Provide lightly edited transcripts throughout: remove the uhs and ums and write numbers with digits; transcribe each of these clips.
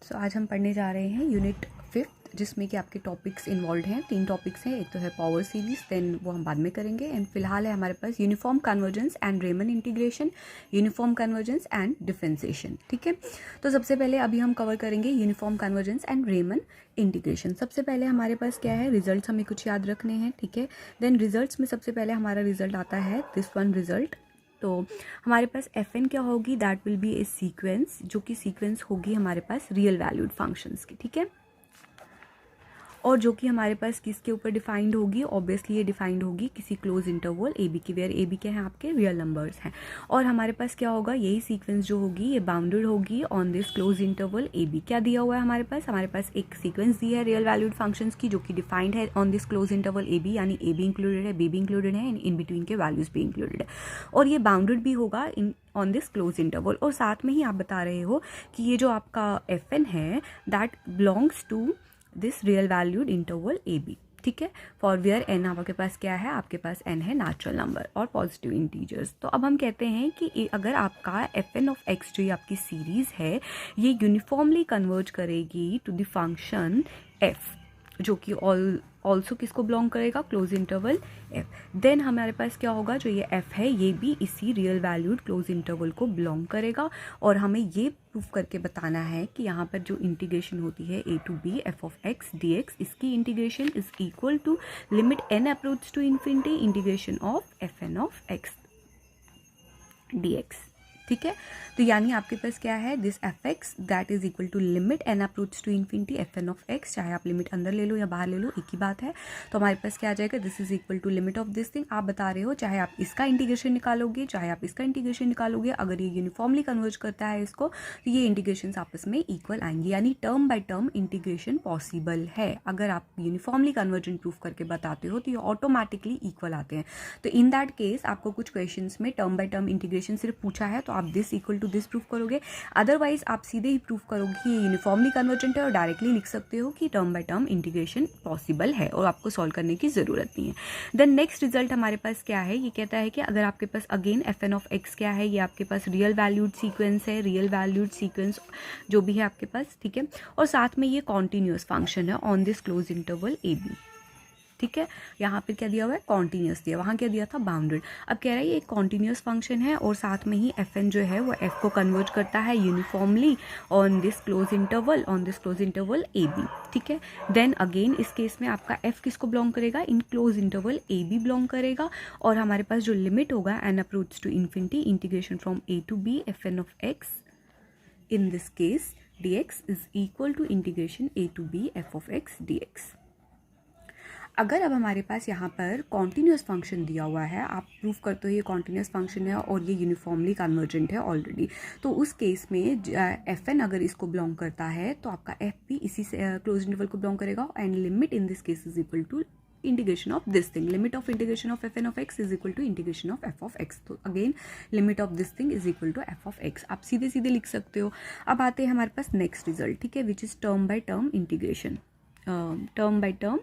सो आज हम पढ़ने जा रहे हैं यूनिट 5 जिसमें कि आपके टॉपिक्स इन्वॉल्व हैं। 3 टॉपिक्स हैं, एक तो है पावर सीरीज, देन वो हम बाद में करेंगे। एंड फिलहाल है हमारे पास uniform convergence and Riemann integration, uniform convergence and differentiation. ठीक है, तो सबसे पहले अभी हम कवर करेंगे uniform convergence and Riemann integration. सबसे पहले हमारे पास क्या है, रिजल्ट्स हमें कुछ याद रखने हैं। ठीक है, देन रिजल्ट्स में सबसे पहले हमारा रिजल्ट आता है दिस वन रिजल्ट। तो हमारे पास एफ एन क्या होगी, that will B A sequence, जो कि सीक्वेंस होगी हमारे पास रियल वैल्यूड फंक्शंस की। ठीक है, और जो कि हमारे पास किसके ऊपर डिफाइंड होगी, ऑब्वियसली ये डिफाइंड होगी किसी क्लोज इंटरवल ए बी की, वेयर ए बी के हैं आपके रियल नंबर्स हैं। और हमारे पास क्या होगा, यही सीक्वेंस जो होगी ये बाउंडेड होगी on this close interval A B. क्या दिया हुआ है हमारे पास एक सीक्वेंस दी है रियल वैल्यूड फंक्शंस की, जो कि डिफाइंड है on this close interval A B, यानी ए बी इंक्लूडेड है, बी भी इंक्लूडेड है, इन बिटवीन के वैल्यूज भी इंक्लूडेड है, और ये बाउंडेड भी होगा in on this close interval. और साथ में ही आप बता रहे हो कि ये जो आपका एफ एन है that belongs to this real valued interval A B. ठीक है, फॉर वेयर एन आपके पास क्या है, आपके पास एन है नेचुरल नंबर और पॉजिटिव इंटीजर्स। तो अब हम कहते हैं कि अगर आपका एफ एन ऑफ एक्स जो ये आपकी सीरीज है, ये यूनिफॉर्मली कन्वर्ज करेगी टू द फंक्शन एफ, जो कि ऑल्सो किसको बिलोंग करेगा, क्लोज इंटरवल एफ। देन हमारे पास क्या होगा, जो ये एफ है ये भी इसी रियल वैल्यूड क्लोज इंटरवल को बिलोंग करेगा। और हमें ये प्रूफ करके बताना है कि यहाँ पर जो इंटीग्रेशन होती है a to b f of x d x, इसकी integration is equal to limit N approach to infinity integration of F N of x d x. ठीक है, तो यानी आपके पास क्या है, this F x that is equal to limit N approach to infinity F N of x, चाहे आप लिमिट अंदर ले लो या बाहर ले लो एक ही बात है। तो हमारे पास क्या आ जाएगा, this is equal to limit of this thing. आप बता रहे हो चाहे आप इसका इंटीग्रेशन निकालोगे चाहे आप इसका इंटीग्रेशन निकालोगे, अगर ये यूनिफॉर्मली कन्वर्ज करता है इसको, तो ये इंटीग्रेशन आपस में इक्वल आएंगे, यानी term by term integration possible है। अगर आप यूनिफॉर्मली कन्वर्जन प्रूफ करके बताते हो तो ये ऑटोमेटिकली इक्वल आते हैं। तो इन दैट केस आपको कुछ क्वेश्चन में टर्म बाय टर्म इंटीग्रेशन सिर्फ पूछा है, तो आप this equal to this proof करोगे। अदरवाइज आप सीधे ही प्रूफ करोगे कि ये यूनिफॉर्मली कन्वर्जेंट है और डायरेक्टली लिख सकते हो कि term by term integration possible है और आपको सॉल्व करने की जरूरत नहीं है। देन नेक्स्ट रिजल्ट हमारे पास क्या है, ये कहता है कि अगर आपके पास again f N of x क्या है, ये आपके पास रियल वैल्यूड सीक्वेंस है, रियल वैल्यूड सीक्वेंस जो भी है आपके पास। ठीक है, और साथ में ये कॉन्टिन्यूस फंक्शन है on this close interval A B. ठीक है, यहाँ पे क्या दिया हुआ है, कॉन्टिन्यूस दिया, वहाँ क्या दिया था, बाउंडेड। अब कह रहा है ये एक कॉन्टिन्यूस फंक्शन है और साथ में ही एफ एन जो है वो एफ को कन्वर्ट करता है uniformly on this close interval A B. ठीक है, देन अगेन इस केस में आपका एफ किसको बिलोंग करेगा, in closed interval A b belong करेगा। और हमारे पास जो लिमिट होगा n approach to infinity integration from A to b f N of x in this case d x is equal to integration a to b f of x d x. अगर अब हमारे पास यहाँ पर continuous function दिया हुआ है, आप प्रूफ करते हो ये कॉन्टिन्यूस फंक्शन है और ये यूनिफॉर्मली कन्वर्जेंट है ऑलरेडी, तो उस केस में एफ एन अगर इसको बिलोंग करता है तो आपका एफ भी इसी से क्लोज इंटरवल को बिलोंग करेगा। And limit in this case is equal to integration of this thing, limit of integration of F N of x is equal to integration of f of x. तो again limit of this thing is equal to f of x, आप सीधे सीधे लिख सकते हो। अब आते हैं हमारे पास नेक्स्ट रिजल्ट। ठीक है, which is term by term integration, term by term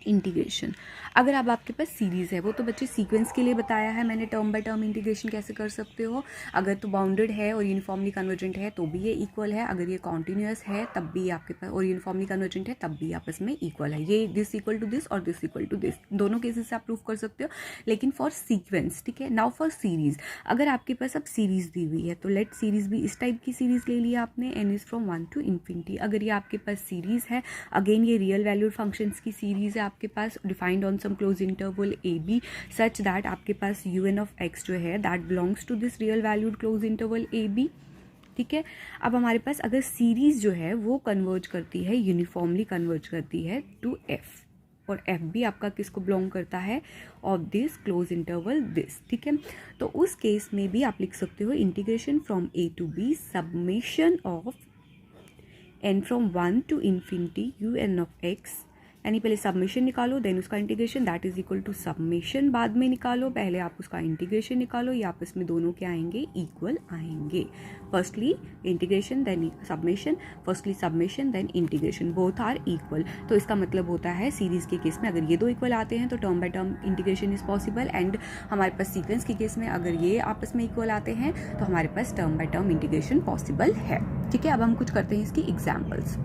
integration. अगर अब आपके पास सीरीज है, वो तो बच्चे सीक्वेंस के लिए बताया है मैंने, टर्म बाय टर्म इंटीग्रेशन कैसे कर सकते हो। अगर तो बाउंडेड है और यूनिफॉर्मली कन्वर्जेंट है तो भी ये इक्वल है, अगर ये कॉन्टिन्यूस है तब भी आपके पास, और यूनिफॉर्मली कन्वर्जेंट है तब भी आपस में इक्वल है। ये दिस इक्वल टू दिस और दिस इक्वल टू दिस, दोनों केसेस से आप प्रूफ कर सकते हो, लेकिन फॉर सीक्वेंस। ठीक है, नाउ फॉर सीरीज, अगर आपके पास अब सीरीज दी हुई है तो लेट सीरीज भी इस टाइप की सीरीज ले लिया आपने, n is from 1 to infinity. अगर ये आपके पास सीरीज है, अगेन ये रियल वैल्यूड फंक्शंस की सीरीज है आपके पास, defined on some close interval A b such that आपके पास यू एन ऑफ एक्स जो है that belongs to this real valued closed interval A B. ठीक है, अब हमारे पास अगर सीरीज जो है वो कन्वर्ज करती है, यूनिफॉर्मली कन्वर्ज करती है टू एफ, और एफ भी आपका किसको बिलोंग करता है, of this close interval this. ठीक है, तो उस केस में भी आप लिख सकते हो integration from A to B submission of N from 1 to infinity U N of X यानी पहले सबमिशन निकालो देन उसका integration, that is equal to submission बाद में निकालो, पहले आप उसका इंटीग्रेशन निकालो, ये आपस में दोनों क्या आएंगे, इक्वल आएंगे। Firstly integration then submission, firstly submission then integration, both are equal. तो इसका मतलब होता है सीरीज के केस में अगर ये दो इक्वल आते हैं तो term by term integration is possible, and हमारे पास सीक्वेंस के केस में अगर ये आपस में इक्वल आते हैं तो हमारे पास term by term integration possible है। ठीक है, अब हम कुछ करते हैं इसकी एग्जाम्पल्स।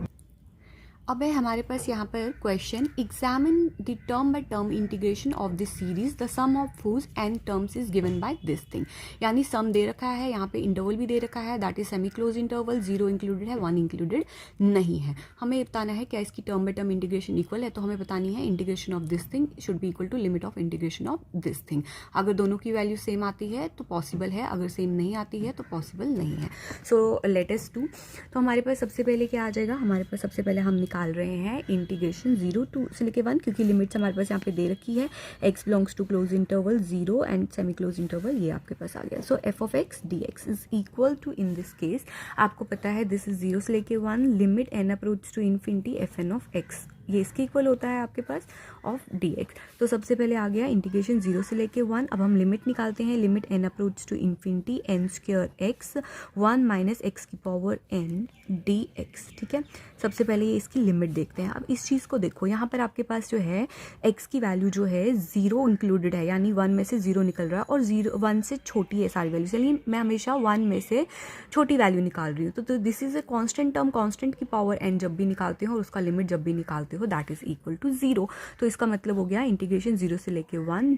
अब है हमारे पास यहाँ पर question, examine the term by term integration of this series, the sum of whose and terms is given by this thing. यानी सम दे रखा है, यहाँ पे इंटरवल भी दे रखा है, that is semi close interval, 0 included है, 1 इंक्लूडेड नहीं है। हमें बताना है क्या इसकी term by term integration equal है, तो हमें बतानी है integration of this thing should be equal to limit of integration of this thing. अगर दोनों की वैल्यू सेम आती है तो पॉसिबल है, अगर सेम नहीं आती है तो पॉसिबल नहीं है। So let us do. तो हमारे पास सबसे पहले क्या आ जाएगा, हमारे पास सबसे पहले हम निकाल रहे हैं इंटीग्रेशन 0 से लेके 1, क्योंकि लिमिट्स हमारे पास यहाँ पे दे रखी है, x belongs to close interval 0 and semi close interval, ये आपके पास आ गया। So f of x dx is equal to, in this case आपको पता है दिस इज 0 से लेके 1, limit n approach to infinity fn of x, ये इसके इक्वल होता है आपके पास ऑफ dx। तो सबसे पहले आ गया इंटीग्रेशन 0 से लेके 1। अब हम लिमिट निकालते हैं, limit n approach to infinity n square x 1 minus x की पावर n dx। ठीक है, सबसे पहले ये इसकी लिमिट देखते हैं। अब इस चीज़ को देखो, यहाँ पर आपके पास जो है x की वैल्यू जो है 0 इंक्लूडेड है, यानी 1 में से 0 निकल रहा है और 1 से छोटी है सारी वैल्यू, चलिए मैं हमेशा 1 में से छोटी वैल्यू निकाल रही हूँ। तो this is a constant term, constant की पावर n जब भी निकालते हो और उसका लिमिट जब भी निकालते हो दैट इज इक्वल टू 0। तो इसका मतलब हो गया इंटीग्रेशन 0 से लेके 1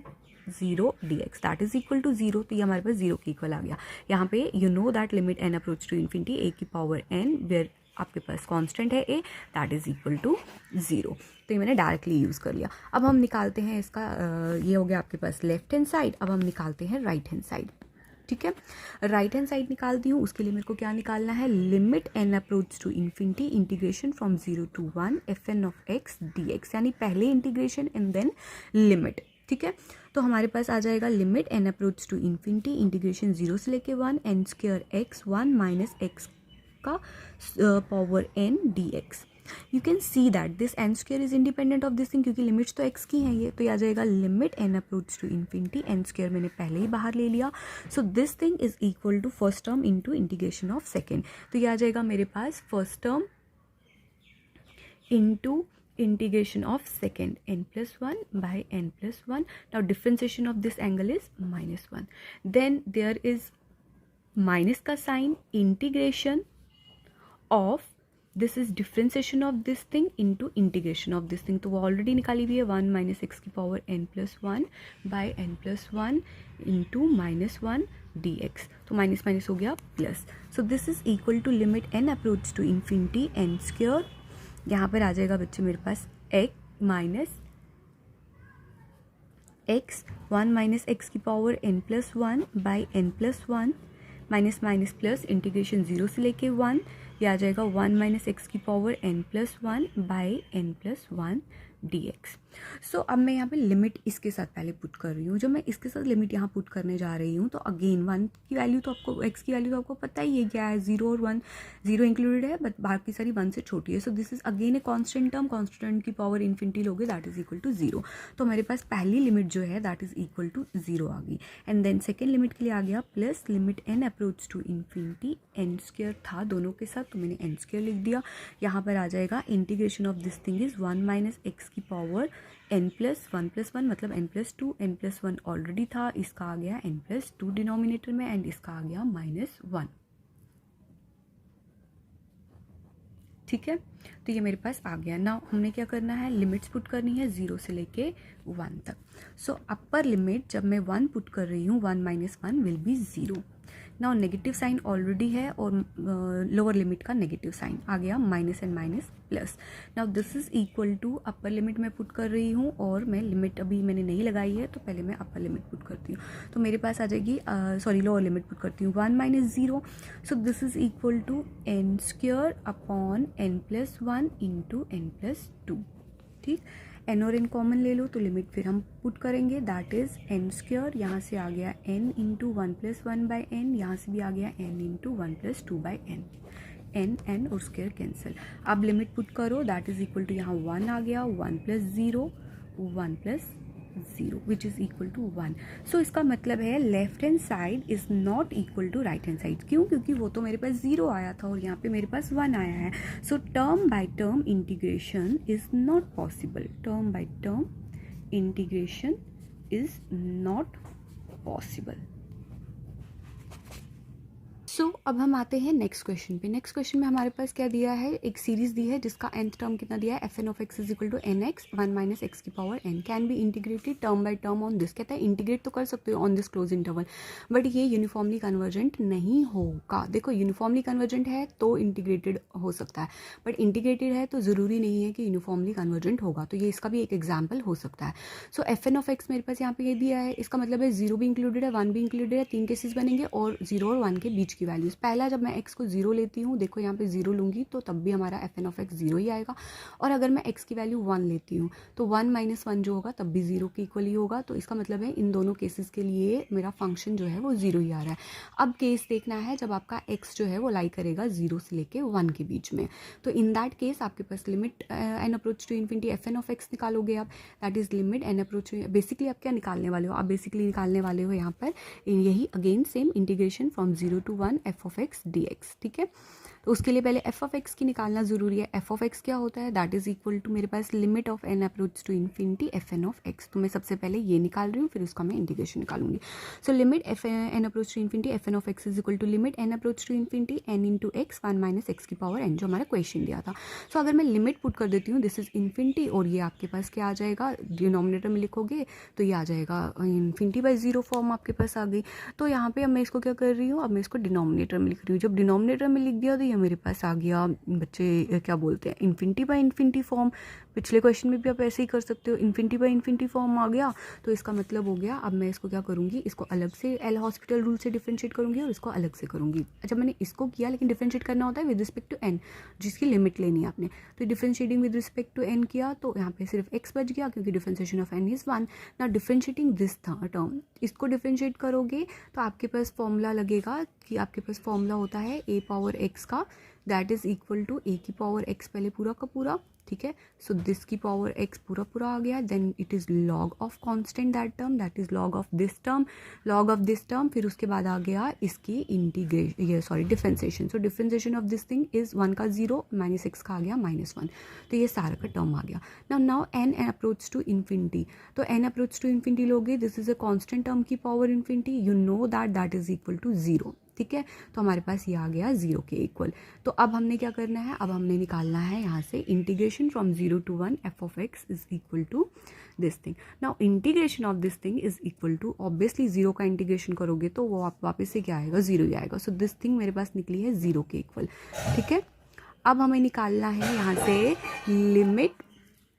0 dx that is equal to 0। तो ये हमारे पास 0 के इक्वल आ गया। यहाँ पे you know that limit n approach to infinity a की पावर n वेयर आपके पास कांस्टेंट है a that is equal to 0। तो ये मैंने डायरेक्टली यूज़ कर लिया। अब हम निकालते हैं इसका, ये हो गया आपके पास लेफ्ट हैंड साइड। अब हम निकालते हैं राइट हैंड साइड। ठीक है, राइट हैंड साइड निकालती हूँ, उसके लिए मेरे को क्या निकालना है, limit n approach to infinity integration from 0 to 1 fn of x dx, यानी पहले इंटीग्रेशन एंड देन लिमिट। ठीक है, तो हमारे पास आ जाएगा limit n approach to infinity integration 0 से लेके 1 n square x 1 minus x का power n dx। You can see that this N square is independent of this thing, क्योंकि लिमिट्स तो x की हैं ये, तो ये आ जाएगा limit n approach to infinity, N square मैंने पहले ही बाहर ले लिया। So this thing is equal to first term into integration of second. तो ये आ जाएगा मेरे पास first term into integration of second n plus 1 by n plus 1. Now differentiation of this angle is -1. Then there is minus का sign, integration of this is differentiation of this thing into integration of this thing. तो वो already निकाली हुई है 1 minus X की power n plus 1 by n plus 1 into -1 dx। तो minus minus हो गया plus. So this is equal to limit n approach to infinity n square, यहाँ पर आ जाएगा बच्चे मेरे पास x minus x 1 minus X की power n plus 1 by n plus 1 minus minus plus integration 0 से लेके 1, ये आ जाएगा 1 माइनस एक्स की power n plus 1 by n plus 1 dx। सो अब मैं यहाँ पे लिमिट इसके साथ पहले पुट कर रही हूँ। जब मैं इसके साथ लिमिट यहाँ पुट करने जा रही हूँ तो अगेन 1 की वैल्यू तो आपको, x की वैल्यू तो आपको पता ही है क्या है, 0 और 1, 0 इंक्लूडेड है बट बाकी सारी 1 से छोटी है। So this is again a constant term, constant की पावर इन्फिनिटी लोगे दैट इज इक्वल टू 0। तो मेरे पास पहली लिमिट जो है दैट इज इक्वल टू 0 आ गई। एंड देन सेकेंड लिमिट के लिए आ गया plus limit n approach to infinity, n square था दोनों के साथ तो मैंने n स्क्वायर लिख दिया। यहाँ पर आ जाएगा integration of this thing is 1 minus X की पावर n प्लस 1 मतलब n plus 2, n plus 1 already था, इसका आ गया n प्लस 2 डिनोमिनेटर में एंड इसका आ गया -1। ठीक है, तो ये मेरे पास आ गया। नाउ हमने क्या करना है, लिमिट्स पुट करनी है 0 से लेके 1 तक। सो अपर लिमिट जब मैं 1 पुट कर रही हूँ 1 minus 1 will be 0। Now negative sign already है और लोअर लिमिट का नेगेटिव साइन आ गया, minus and minus plus. Now this is equal to upper limit मैं पुट कर रही हूँ और मैं लिमिट अभी मैंने नहीं लगाई है तो पहले मैं अपर लिमिट पुट करती हूँ। तो मेरे पास आ जाएगी सॉरी लोअर लिमिट पुट करती हूँ 1 minus 0। So this is equal to n square upon n plus 1 into n plus 2। ठीक, n और n कॉमन ले लो तो लिमिट फिर हम पुट करेंगे दैट इज n स्क्वायर, यहाँ से आ गया n into 1 plus 1 by n, यहाँ से भी आ गया n into 1 plus 2 by n। N और स्क्वायर कैंसिल। अब लिमिट पुट करो, दैट इज इक्वल टू यहाँ 1 आ गया, 1 + 0 1 + 0 which is equal to 1। So इसका मतलब है left hand side is not equal to right hand side. क्यों? क्योंकि वो तो मेरे पास 0 आया था और यहाँ पे मेरे पास 1 आया है। So term by term integration is not possible. Term by term integration is not possible. So अब हम आते हैं नेक्स्ट क्वेश्चन पे। नेक्स्ट क्वेश्चन में हमारे पास क्या दिया है, एक सीरीज दी है जिसका nth टर्म कितना दिया है, fn(x) is equal to nx 1 - x की power n can be integrated term by term on this. कहता है इंटीग्रेट तो कर सकते हो on this close interval, but ये यूनिफॉर्मली कन्वर्जेंट नहीं होगा। देखो यूनिफॉर्मली कन्वर्जेंट है तो इंटीग्रेटेड हो सकता है, बट इंटीग्रेटेड है तो ज़रूरी नहीं है कि यूनिफॉर्मली कन्वर्जेंट होगा। तो ये इसका भी एक एग्जाम्पल हो सकता है। सो fn(x) मेरे पास यहाँ पे ये दिया है, इसका मतलब है 0 भी इंक्लूडेड है, 1 भी इंक्लूडेड है, 3 केसेस बनेंगे और 0 और 1 के बीच की वैल्यूज। पहला जब मैं x को 0 लेती हूँ, देखो यहाँ पे 0 लूँगी तो तब भी हमारा fn(x) 0 ही आएगा, और अगर मैं x की वैल्यू 1 लेती हूँ तो 1 - 1 जो होगा तब भी 0 के इक्वल ही होगा। तो इसका मतलब है इन दोनों केसेस के लिए मेरा फंक्शन जो है वो 0 ही आ रहा है। अब केस देखना है जब आपका x जो है वो लाई करेगा 0 से लेके 1 के बीच में। तो इन दैट केस आपके पास limit n approach to infinity fn(x) निकालोगे आप, that is limit n approach to, basically आप क्या निकालने वाले हो, आप बेसिकली निकालने वाले हो यहाँ पर यही again same integration from 0 to 1 f(x) dx। ठीक है, तो उसके लिए पहले f(x) की निकालना जरूरी है। f(x) क्या होता है, दैट इज इक्वल टू मेरे पास limit of n approach to infinity fn(x). तो मैं सबसे पहले ये निकाल रही हूँ, फिर उसका मैं इंटीग्रेशन निकालूंगी। So limit n approach to infinity fn(x) is equal to limit n approach to infinity n into x 1 - x की पावर n, जो हमारा क्वेश्चन दिया था। सो अगर मैं लिमिट पुट कर देती हूँ, दिस इज इन्फिनिटी, और ये आपके पास क्या आ जाएगा, डिनोमिनेटर में लिखोगे तो ये आ जाएगा इन्फिनिटी बाई 0 फॉर्म आपके पास आ गई। तो यहाँ पे अब मैं इसको क्या कर रही हूँ, अब मैं इसको डिनोमिनेटर में लिख रही हूँ। जब डिनोमिनेटर में लिख दिया तो ये मेरे पास आ गया, बच्चे क्या बोलते हैं, इन्फिनिटी बाई इन्फिनिटी फॉर्म। पिछले क्वेश्चन में भी आप ऐसे ही कर सकते हो, इन्फिनिटी बाई इन्फिनिटी फॉर्म आ गया। तो इसका मतलब हो गया, अब मैं इसको क्या करूँगी, इसको अलग से एल हॉस्पिटल रूल से डिफ्रेंशिएट करूँगी और इसको अलग से करूँगी। अच्छा, मैंने इसको किया, लेकिन डिफ्रेंशिएट करना होता है विद रिस्पेक्ट टू एन, जिसकी लिमिट लेनी है आपने। तो differentiating with respect to n किया तो यहाँ पे सिर्फ एक्स बच गया, क्योंकि डिफ्रेंशिएशन ऑफ एन इज 1। ना डिफ्रेंशिएटिंग दिस टर्म, इसको डिफ्रेंशिएट करोगे तो आपके पास फॉर्मूला लगेगा कि आपके पास फॉर्मूला होता है a पावर x का, that is equal to a की पावर x पहले पूरा का पूरा। ठीक है, सो दिस की पावर x पूरा पूरा आ गया, then it is log of constant that term, that is log of this term, log of this term. फिर उसके बाद आ गया इसकी integration, differentiation. So differentiation of this thing is 1 का 0 - x का आ गया -1। तो ये सारा का टर्म आ गया। Now n approach to infinity, तो n अप्रोच टू इन्फिनिटी लोगे, this is a constant term की power infinity, you know that is equal to 0। ठीक है, तो हमारे पास ये आ गया 0 के इक्वल। तो अब हमने क्या करना है, अब हमने निकालना है यहाँ से integration from 0 to 1 f(x) is equal to this thing. Now integration of this thing is equal to, obviously 0 का इंटीग्रेशन करोगे तो वो आप वापस से क्या आएगा, 0 ही आएगा। सो दिस थिंग मेरे पास निकली है 0 के इक्वल। ठीक है, अब हमें निकालना है यहाँ से limit,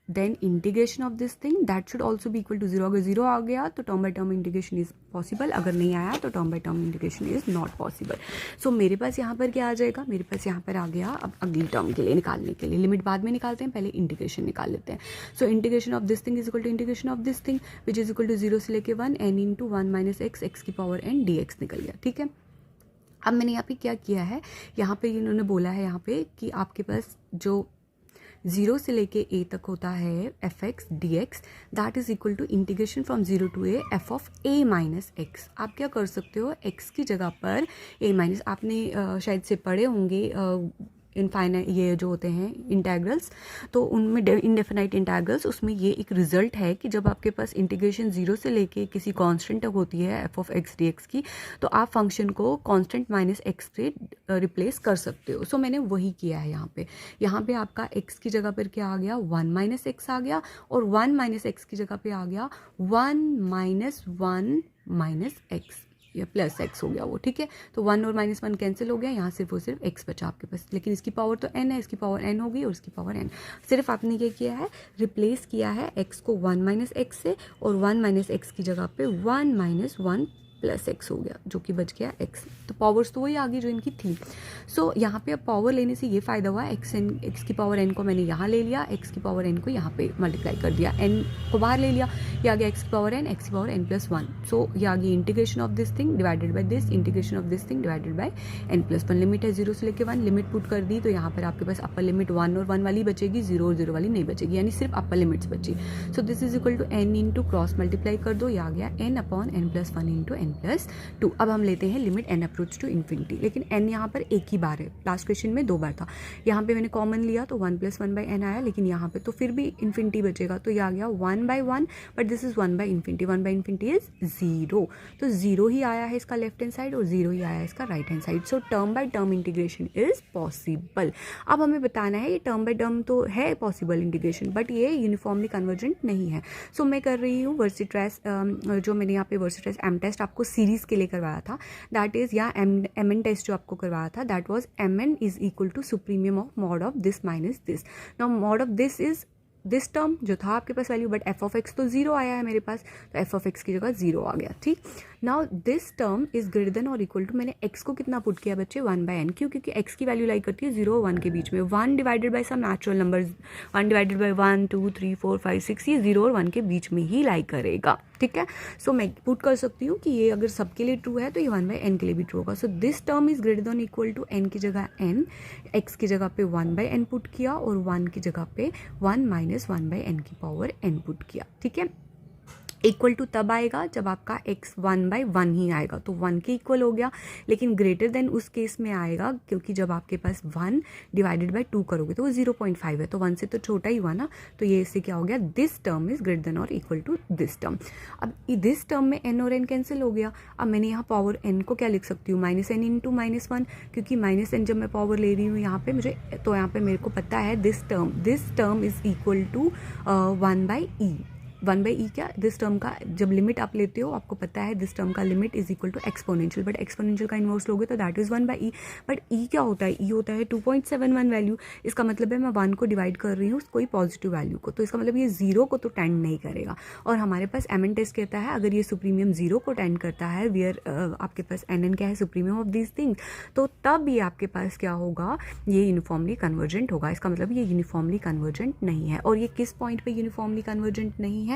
then integration of this thing, that should also भी इक्वल टू 0। अगर 0 आ गया तो term by term integration is possible, अगर नहीं आया तो term by term integration is not possible. So मेरे पास यहाँ पर क्या आ जाएगा, मेरे पास यहाँ पर आ गया, अब अगली टर्म के लिए निकालने के लिए, लिमिट बाद में निकालते हैं, पहले इंटीग्रेशन निकाल लेते हैं। So integration of this thing is equal to integration of this thing which is equal to 0 से लेके 1 n इंटू 1 - x की पावर n dx निकल गया। ठीक है, अब मैंने यहाँ पे क्या किया है, यहाँ पे इन्होंने बोला है यहाँ पे कि आपके पास जो 0 से लेके a तक होता है f(x) dx, that is equal to integration from 0 to a f of a - x। आप क्या कर सकते हो, x की जगह पर a-, आपने शायद से पढ़े होंगे इनफाइनाइट, ये जो होते हैं इंटेग्रल्स, तो उनमें इनडेफिनाइट इंटेग्रल्स, उसमें ये एक रिजल्ट है कि जब आपके पास इंटीग्रेशन 0 से लेके किसी कांस्टेंट तक होती है f(x) dx की, तो आप फंक्शन को कांस्टेंट -x से रिप्लेस कर सकते हो। सो मैंने वही किया है यहाँ पे आपका x की जगह पर क्या आ गया, 1 - x आ गया, और 1 - x की जगह पे आ गया 1 - 1 - x या प्लस x हो गया वो। ठीक है, तो 1 और -1 कैंसिल हो गया, यहाँ सिर्फ वो सिर्फ x बचा आपके पास, लेकिन इसकी पावर तो n है, इसकी पावर n हो गई और इसकी पावर n। सिर्फ आपने क्या किया है, रिप्लेस किया है x को 1 - x से, और 1 - x की जगह पे 1 - 1 प्लस एक्स हो गया, जो कि बच गया एक्स। तो पावर्स तो वही आ गई जो इनकी थी। सो यहाँ पे अब पावर लेने से ये फ़ायदा हुआ, एक्स की पावर एन को मैंने यहाँ ले लिया, एक्स की पावर एन को यहाँ पे मल्टीप्लाई कर दिया, एन को बाहर ले लिया, ये आ गया एक्स की पावर एन, एक्स की power n plus one. So ये आ गई integration of this thing divided by this, integration of this thing divided by n plus one. Limit है 0 से लेकर 1, लिमिट पुट कर दी तो यहाँ पर आपके पास अपर लिमिट 1 और 1 वाली बचेगी, 0 और 0 वाली नहीं बचेगी, यानी सिर्फ अपर लिमिट्स बची। So this is equal to n into cross multiply कर दो, ये आ गया n upon n plus one into n plus two. अब हम लेते हैं limit N approach to infinity, लेकिन एन यहाँ पर एक ही बार है, लास्ट क्वेश्चन में 2 बार था। यहाँ पे मैंने कॉमन लिया तो 1 + 1 / n आया, लेकिन यहाँ पे तो फिर भी इन्फिनिटी बचेगा, तो ये आ गया 1/1, बट दिस इज 1/∞, 1/∞ इज 0, तो 0 ही आया है इसका लेफ्ट हैंड साइड और 0 ही आया है इसका right hand side. So term by term integration is possible. अब हमें बताना है ये टर्म बाय टर्म तो है पॉसिबल इंटीग्रेशन, बट ये यूनिफॉर्मली कन्वर्जेंट नहीं है। सो मैं कर रही हूँ वर्सिट्रेस, जो मैंने यहाँ पे वर्सिट्रेस एम टेस्ट आपको सीरीज के लिए करवाया था, दैट इज या एम एन टेस्ट जो आपको करवाया था, that was M N is equal to supremum of mod of this minus this. Now mod of this is this term जो था आपके पास value, but F of x तो 0 आया है मेरे पास, तो एफ ऑफ एक्स की जगह 0 आ गया, ठीक। Now this term is greater than और इक्वल टू, मैंने x को कितना पुट किया बच्चे 1/n, क्यों? क्योंकि x की वैल्यू लाई करती है 0 और 1 के बीच में, 1 divided by some natural number, 1 divided by 1 2 3 4 5 6, ये 0 और 1 के बीच में ही लाई करेगा, ठीक है। सो मैं पुट कर सकती हूँ कि ये अगर सबके लिए ट्रू है तो ये 1/n के लिए भी ट्रू होगा। So this term is greater than equal to n की जगह n, x की जगह पे 1/n पुट किया और 1 की जगह पे 1 - 1/n की पावर n पुट किया, ठीक है। इक्वल टू तब आएगा जब आपका x 1/1 ही आएगा, तो 1 के इक्वल हो गया, लेकिन ग्रेटर देन उस केस में आएगा क्योंकि जब आपके पास 1 डिवाइडेड बाय 2 करोगे तो वो 0.5 है, तो 1 से तो छोटा ही हुआ ना, तो ये इससे क्या हो गया, this term is greater than और इक्वल टू दिस टर्म। अब दिस टर्म में n और n कैंसिल हो गया। अब मैंने यहाँ पावर n को क्या लिख सकती हूँ, -n इंटू -1, क्योंकि -n जब मैं पावर ले रही हूँ यहाँ पे मुझे, तो यहाँ पे मेरे को पता है this term is equal to 1/e। 1/e क्या, दिस टर्म का जब लिमिट आप लेते हो आपको पता है दिस टर्म का limit is equal to exponential, but exponential का इन्वर्स लोगे तो that is 1/e, but e क्या होता है, e होता है 2.71 वैल्यू। इसका मतलब है मैं 1 को डिवाइड कर रही हूँ कोई पॉजिटिव वैल्यू को, तो इसका मतलब ये 0 को तो टेंड नहीं करेगा। और हमारे पास एमएन टेस्ट कहता है अगर ये सुप्रीमियम 0 को टेंड करता है, वेयर आपके पास एन क्या है, सुप्रीमियम ऑफ दीज थिंग्स, तो तब ये आपके पास क्या होगा, ये यूनिफॉर्मली कन्वर्जेंट होगा। इसका मतलब ये यूनिफॉर्मली कन्वर्जेंट नहीं है। और ये किस पॉइंट पे यूनिफॉर्मली कन्वर्जेंट नहीं है,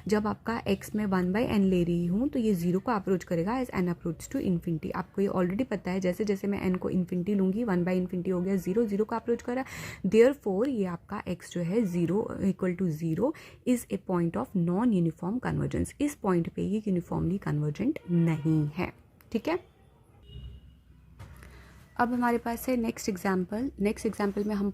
जब आपका x में 1/n ले रही हूँ तो ये 0 को अप्रोच करेगा as n approach to infinity. आपको ये ऑलरेडी पता है, जैसे जैसे मैं n को इन्फिनिटी लूँगी 1/∞ हो गया, 0 को अप्रोच करा, देयरफॉर ये आपका x जो है 0 equal to 0 is a point of non uniform convergence. इस पॉइंट पे ये यूनिफॉर्मली कन्वर्जेंट नहीं है, ठीक है। अब हमारे पास है नेक्स्ट एग्जाम्पल में हम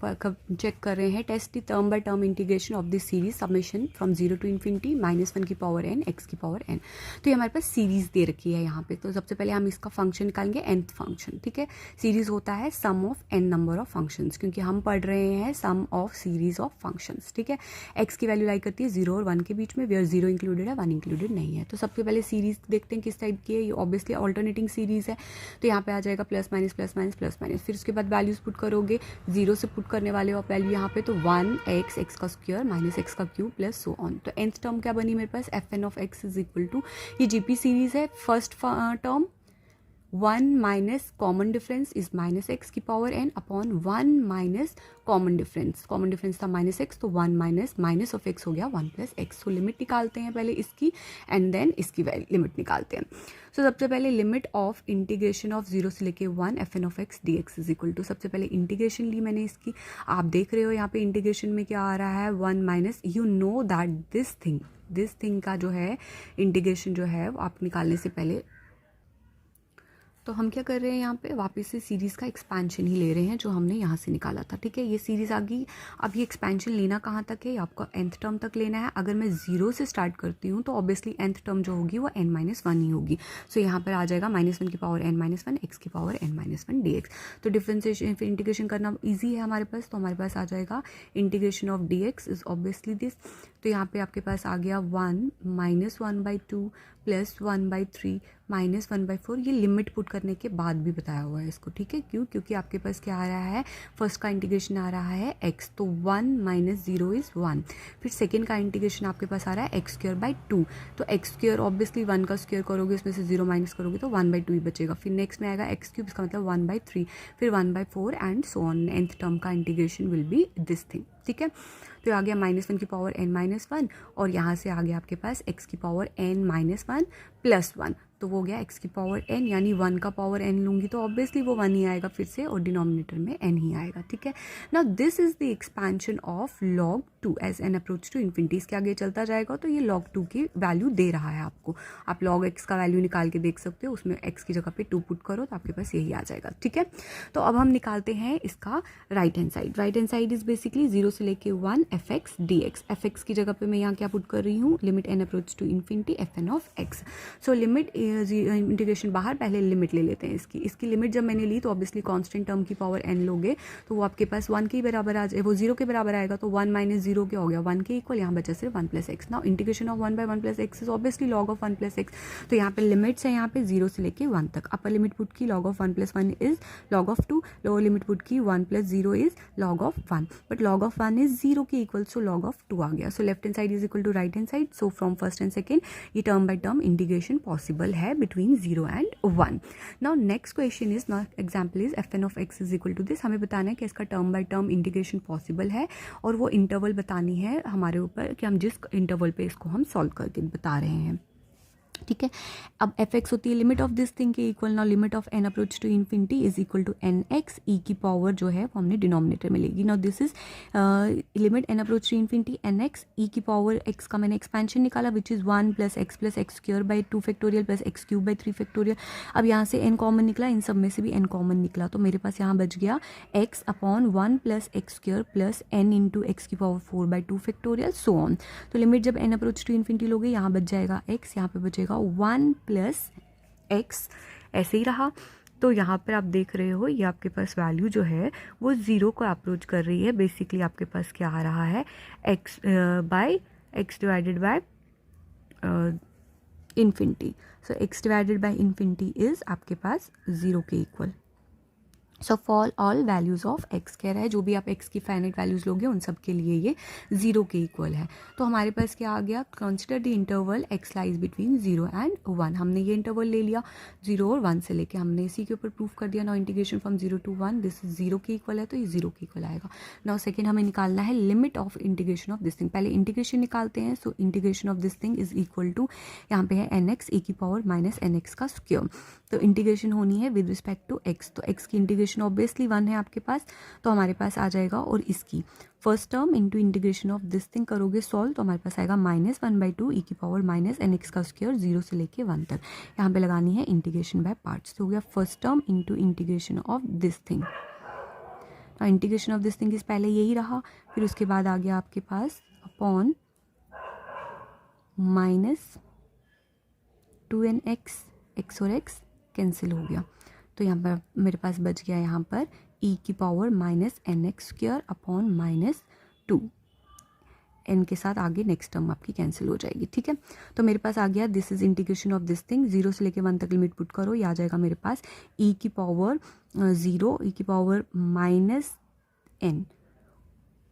चेक कर रहे हैं test the term by term integration of this series summation from 0 to infinity -1 की पावर n x की पावर n। तो ये हमारे पास सीरीज दे रखी है यहाँ पे, तो सबसे पहले हम इसका फंक्शन निकालेंगे nth फंक्शन, ठीक है। सीरीज होता है sum of n number of functions, क्योंकि हम पढ़ रहे हैं sum of series of functions, ठीक है। x की वैल्यू लाई करती है 0 और 1 के बीच में, वेयर 0 इंक्लूडेड है 1 इंक्लूडेड नहीं है। तो सबसे पहले सीरीज देखते हैं किस टाइप की है, ये ऑब्वियसली ऑल्टरनेटिंग सीरीज है, तो यहाँ पे आ जाएगा plus minus plus minus plus minus, फिर उसके बाद वैल्यूज पुट करोगे, 0 से पुट करने वाले हो आप वैल्यू यहाँ पे, तो 1x x का स्क्वायर माइनस x का क्यूब प्लस सो ऑन। तो nth टर्म क्या बनी मेरे पास, fn of x is equal to, ये जीपी सीरीज है, first term 1 minus common difference is -x की power n upon 1 minus common difference था -x, तो 1 माइनस ऑफ x हो गया 1 + x। तो लिमिट निकालते हैं पहले इसकी एंड देन इसकी लिमिट निकालते हैं। सो सबसे पहले लिमिट ऑफ इंटीग्रेशन ऑफ 0 से लेके 1 fn of x dx is equal to, सबसे पहले इंटीग्रेशन ली मैंने इसकी, आप देख रहे हो यहाँ पे इंटीग्रेशन में क्या आ रहा है 1 minus, you know that this thing का जो है इंटीग्रेशन जो है वो आप निकालने से पहले, तो हम क्या कर रहे हैं यहाँ पे वापस से सीरीज़ का एक्सपेंशन ही ले रहे हैं जो हमने यहाँ से निकाला था, ठीक है। ये सीरीज़ आ गई, अब ये एक्सपेंशन लेना कहाँ तक है, आपको nth टर्म तक लेना है। अगर मैं 0 से स्टार्ट करती हूँ तो ऑब्वियसली nth टर्म जो होगी वो n-1 ही होगी। सो यहाँ पर आ जाएगा -1 की पावर n-1 x की पावर n-1 dx। तो डिफरेंशिएशन फिर इंटीग्रेशन करना ईजी है हमारे पास, तो हमारे पास आ जाएगा integration of dx is obviously this, तो यहाँ पे आपके पास आ गया 1 -1/2 + 1/3 -1/4। ये लिमिट पुट करने के बाद भी बताया हुआ है इसको, ठीक है। क्यों? क्योंकि आपके पास क्या आ रहा है, फर्स्ट का इंटीग्रेशन आ रहा है x, तो 1 - 0 इज़ 1। फिर सेकेंड का इंटीग्रेशन आपके पास आ रहा है x²/2, तो x² ऑब्वियसली 1 का स्क्वायर करोगे, उसमें से 0 माइनस करोगे तो 1/2 ही बचेगा। फिर नेक्स्ट में आएगा x3, इसका मतलब 1/3, फिर 1/4 and so on. nth term का integration will be this thing, ठीक है। तो आ गया -1 की पावर n-1, और यहाँ से आ गया आपके पास x की पावर n-1 + 1, तो वो हो गया x की पावर n, यानी 1 का पावर n लूँगी तो ऑब्वियसली वो 1 ही आएगा फिर से, और डिनोमिनेटर में n ही आएगा, ठीक है। Now this is the expansion of log 2 as N approach to infinity. इसके आगे चलता जाएगा तो ये log 2 की वैल्यू दे रहा है आपको। आप log x का वैल्यू निकाल के देख सकते हो, उसमें x की जगह पे 2 पुट करो तो आपके पास यही आ जाएगा, ठीक है। तो अब हम निकालते हैं इसका right hand side. Right hand side is basically 0 से लेके 1 fx dx। fx की जगह पे मैं यहाँ क्या पुट कर रही हूँ, limit n approach to infinity fn of x। So limit integration बाहर, पहले लिमिट ले लेते हैं इसकी लिमिट जब मैंने ली तो ऑब्वियसली कांस्टेंट टर्म की पावर n लोगे तो वो आपके पास 1 के बराबर आ जाए, वो 0 के बराबर आएगा, तो 1 - 0 क्या हो गया, 1 के इक्वल। यहाँ बचा सिर्फ 1 + x। Now integration of 1/1 + x is obviously log of 1 + x। तो यहाँ पे लिमिट्स है, यहाँ पे 0 से लेके 1 तक। अपर लिमिट पुट की log of 1 + 1 is log of 2, lower limit put की 1 + 0 is log of 1, but log of 1 is 0 के इक्वल, सो log ऑफ 2 आ गया। So left hand side is equal to right hand side. So from first and second ये term by term integration possible है between 0 and 1. Now next question is, now example is fn of x is equal to this। हमें बताना है कि इसका term by term integration possible है, और वो इंटरवल बतानी है हमारे ऊपर कि हम जिस इंटरवल पे इसको हम सॉल्व करके बता रहे हैं, ठीक है। अब एफ एक्स होती है लिमिट ऑफ दिस थिंग के equal. Now limit of N approach to infinity is equal to N X, e की पावर जो है वो हमने डिनोमिनेटर में लेगी। Now this is limit N approach to infinity N X, e की power x का मैंने एक्सपेंशन निकाला विच इज़ 1 + x+x² 2 + x³ 3। अब यहाँ से एन कॉमन निकला, इन सब में से भी एन कॉमन निकला, तो मेरे पास यहाँ बच गया x/1 + x² + n × x की पावर 4/2 सो ऑन। तो लिमिट जब एन अप्रोच टू इन्फिनिटी लोगे यहाँ बच जाएगा x, यहाँ पे बचेगा 1 + x, ऐसे ही रहा। तो यहाँ पर आप देख रहे हो ये आपके पास वैल्यू जो है वो 0 को अप्रोच कर रही है। बेसिकली आपके पास क्या आ रहा है, x / infinity. So x / infinity is आपके पास 0 के equal. So for all values of x कह रहा है, जो भी आप x की फाइनाइट वैल्यूज़ लोगे उन सब के लिए ये 0 के इक्वल है। तो हमारे पास क्या आ गया, consider the interval x lies between 0 and 1। हमने ये इंटरवल ले लिया 0 और 1 से लेके, हमने इसी के ऊपर प्रूफ कर दिया। Now integration from 0 to 1, this 0 के इक्वल है तो ये 0 के इक्वल आएगा। नाउ सेकेंड हमें निकालना है limit of integration of this thing. पहले इंटीग्रेशन निकालते हैं। So integration of this thing is equal to, यहाँ पे है nx e की पावर -nx का स्क्वायर। तो इंटीग्रेशन होनी है विद रिस्पेक्ट टू x, तो x की इंटीग्रेशन ऑब्वियसली 1 है आपके पास, तो हमारे पास आ जाएगा। और इसकी first term into integration of this thing करोगे सॉल्व, तो हमारे पास आएगा -1/2 e की पावर -nx का स्क्वायर 0 से लेके 1 तक। यहाँ पे लगानी है इंटीग्रेशन बाय पार्ट्स, तो हो गया first term into integration of this thing. Integration of this thing इस पहले यही रहा, फिर उसके बाद आ गया आपके पास अपॉन -2nx, x और x कैंसिल हो गया, तो यहाँ पर मेरे पास बच गया यहाँ पर e की पावर -nx² अपॉन -2। n के साथ आगे नेक्स्ट टर्म आपकी कैंसिल हो जाएगी, ठीक है। तो मेरे पास आ गया this is integration of this thing. 0 से लेके 1 तक लिमिट पुट करो, ये आ जाएगा मेरे पास e की पावर 0, e की पावर -n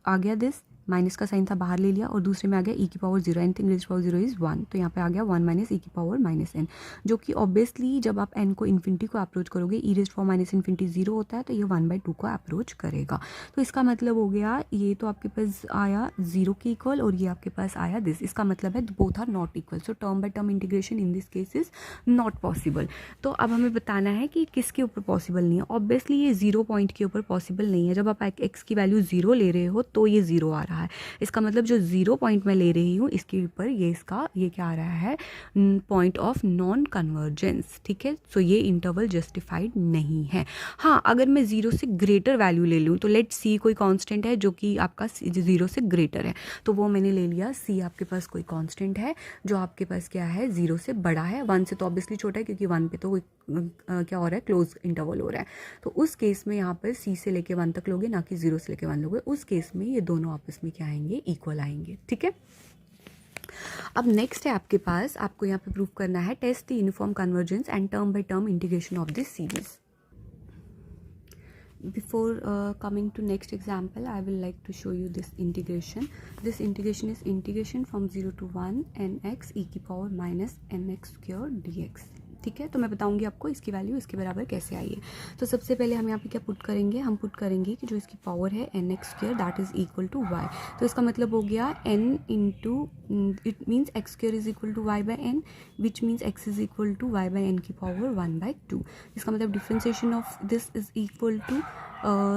आ गया, दिस माइनस का साइन था बाहर ले लिया, और दूसरे में आ गया e की power 0, anything raised power 0 is 1, तो यहाँ पे आ गया 1 - e की पावर -n, जो कि ऑब्वियसली जब आप n को इन्फिनिटी को अप्रोच करोगे e रेज़्ड पावर -इन्फिनिटी 0 होता है, तो ये 1/2 को अप्रोच करेगा। तो इसका मतलब हो गया ये तो आपके पास आया 0 के इक्वल, और ये आपके पास आया दिस। इसका मतलब है both are not equal, so term by term integration in this case is not possible. तो अब हमें बताना है कि किसके ऊपर पॉसिबल नहीं है। ऑब्वियसली ये 0 पॉइंट के ऊपर पॉसिबल नहीं है। जब आप x की वैल्यू 0 ले रहे हो तो ये 0 आ रहा है, इसका मतलब जो 0 पॉइंट मैं ले रही हूँ इसके ऊपर ये क्या आ रहा है, पॉइंट ऑफ नॉन कन्वर्जेंस, ठीक है। सो ये इंटरवल जस्टिफाइड नहीं है। हाँ, अगर मैं 0 से ग्रेटर वैल्यू ले लूँ, तो लेट सी कोई कांस्टेंट है जो कि आपका 0 से ग्रेटर है, तो वो मैंने ले लिया। सी आपके पास कोई कांस्टेंट है जो आपके पास क्या है 0 से बड़ा है, 1 से तो ऑब्वियसली छोटा है क्योंकि 1 पे तो कोई क्या हो रहा है, क्लोज इंटरवल हो रहा है। तो उस केस में यहाँ पर c से लेके 1 तक लोगे, ना कि 0 से लेके 1 लोगे। उस केस में ये दोनों आपस में क्या आएंगे, इक्वल आएंगे। ठीक है, अब नेक्स्ट है आपके पास, आपको यहाँ पे प्रूव करना है test the uniform convergence and term by term integration of this series. Before coming to next example, I will like to show you this integration. This integration is integration from 0 to 1 nx e की power minus nx square dx। ठीक है, तो मैं बताऊंगी आपको इसकी value इसके बराबर कैसे आई है। तो सबसे पहले हम यहाँ पे क्या पुट करेंगे, हम पुट करेंगे कि जो इसकी पावर है nx square that is equal to y। तो इसका मतलब हो गया n into, it means x square is equal to y by n, which means x is equal to y by n की पावर 1/2। इसका मतलब differentiation of this is equal to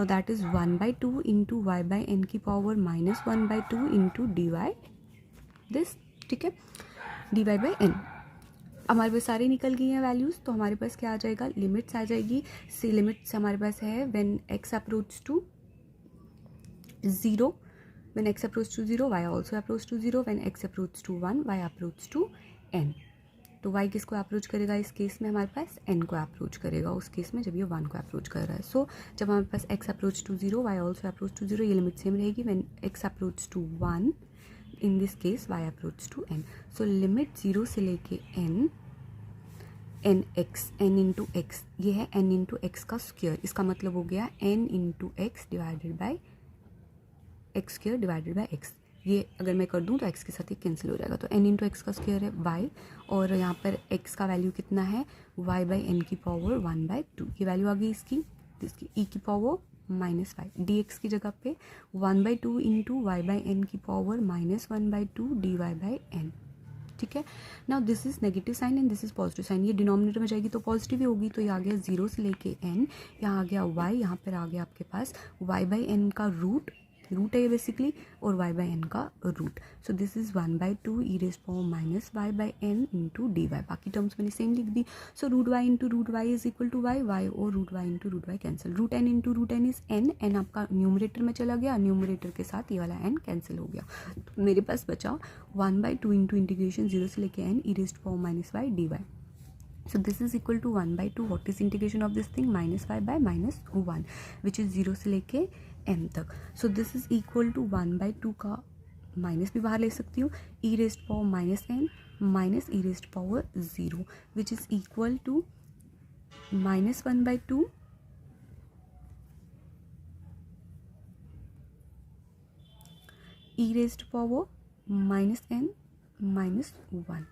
that is 1/2 into y by n की power minus 1/2 into dy this. ठीक है, dy by n हमारे पास सारी निकल गई हैं वैल्यूज़। तो हमारे पास क्या आ जाएगा, लिमिट्स आ जाएगी। सी लिमिट्स हमारे पास है when x approach to 0, when x approach to 0 y also approach to 0, when x approach to 1 y approach to n। तो y किसको अप्रोच करेगा इस केस में, हमारे पास n को अप्रोच करेगा उस केस में जब ये 1 को अप्रोच कर रहा है। सो जब हमारे पास x approach to 0 y also approach to 0, ये लिमिट सेम रहेगी। When x approach to 1, in this case y approach to n। So limit 0 से लेके n n इंटू एक्स, ये है n इंटू एक्स का स्क्वायर। इसका मतलब हो गया n into x divided by x square divided by x. ये अगर मैं कर दूँ तो x के साथ ये कैंसिल हो जाएगा। तो n इंटू एक्स का स्क्वायर है y, और यहाँ पर x का वैल्यू कितना है, y बाई n की पावर 1/2। ये वैल्यू आ गई इसकी e की पावर माइनस y। dx की जगह पे 1/2 इंटू y बाई n की power minus 1/2 dy by n। ठीक है, now this is negative sign and this is positive sign. ये डिनोमिनेटर में जाएगी तो पॉजिटिव ही होगी। तो ये आ गया 0 से लेके n, यहाँ आ गया y, यहाँ पर आ गया आपके पास y बाई n का रूट है ये बेसिकली, और y बाई n का root. So this is 1/2 e raise power minus y by n into D Y. बाकी टर्म्स मैंने सेम लिख दी। So root y into root Y is equal to y और root y into root Y cancel. Root n into root n is n आपका numerator में चला गया, numerator के साथ ये वाला n कैंसिल हो गया। तो मेरे पास बचा 1/2 इंटू इंटीग्रेशन 0 से लेके n e raise power minus y d y. So this is equal to 1/2. What is integration of this thing? Minus y by minus 1, which is 0 से लेके m तक। So this is equal to 1/2 का minus भी बाहर ले सकती हूँ, e raised power minus n minus e raised power 0, which is equal to minus 1/2 e raised power minus n minus 1।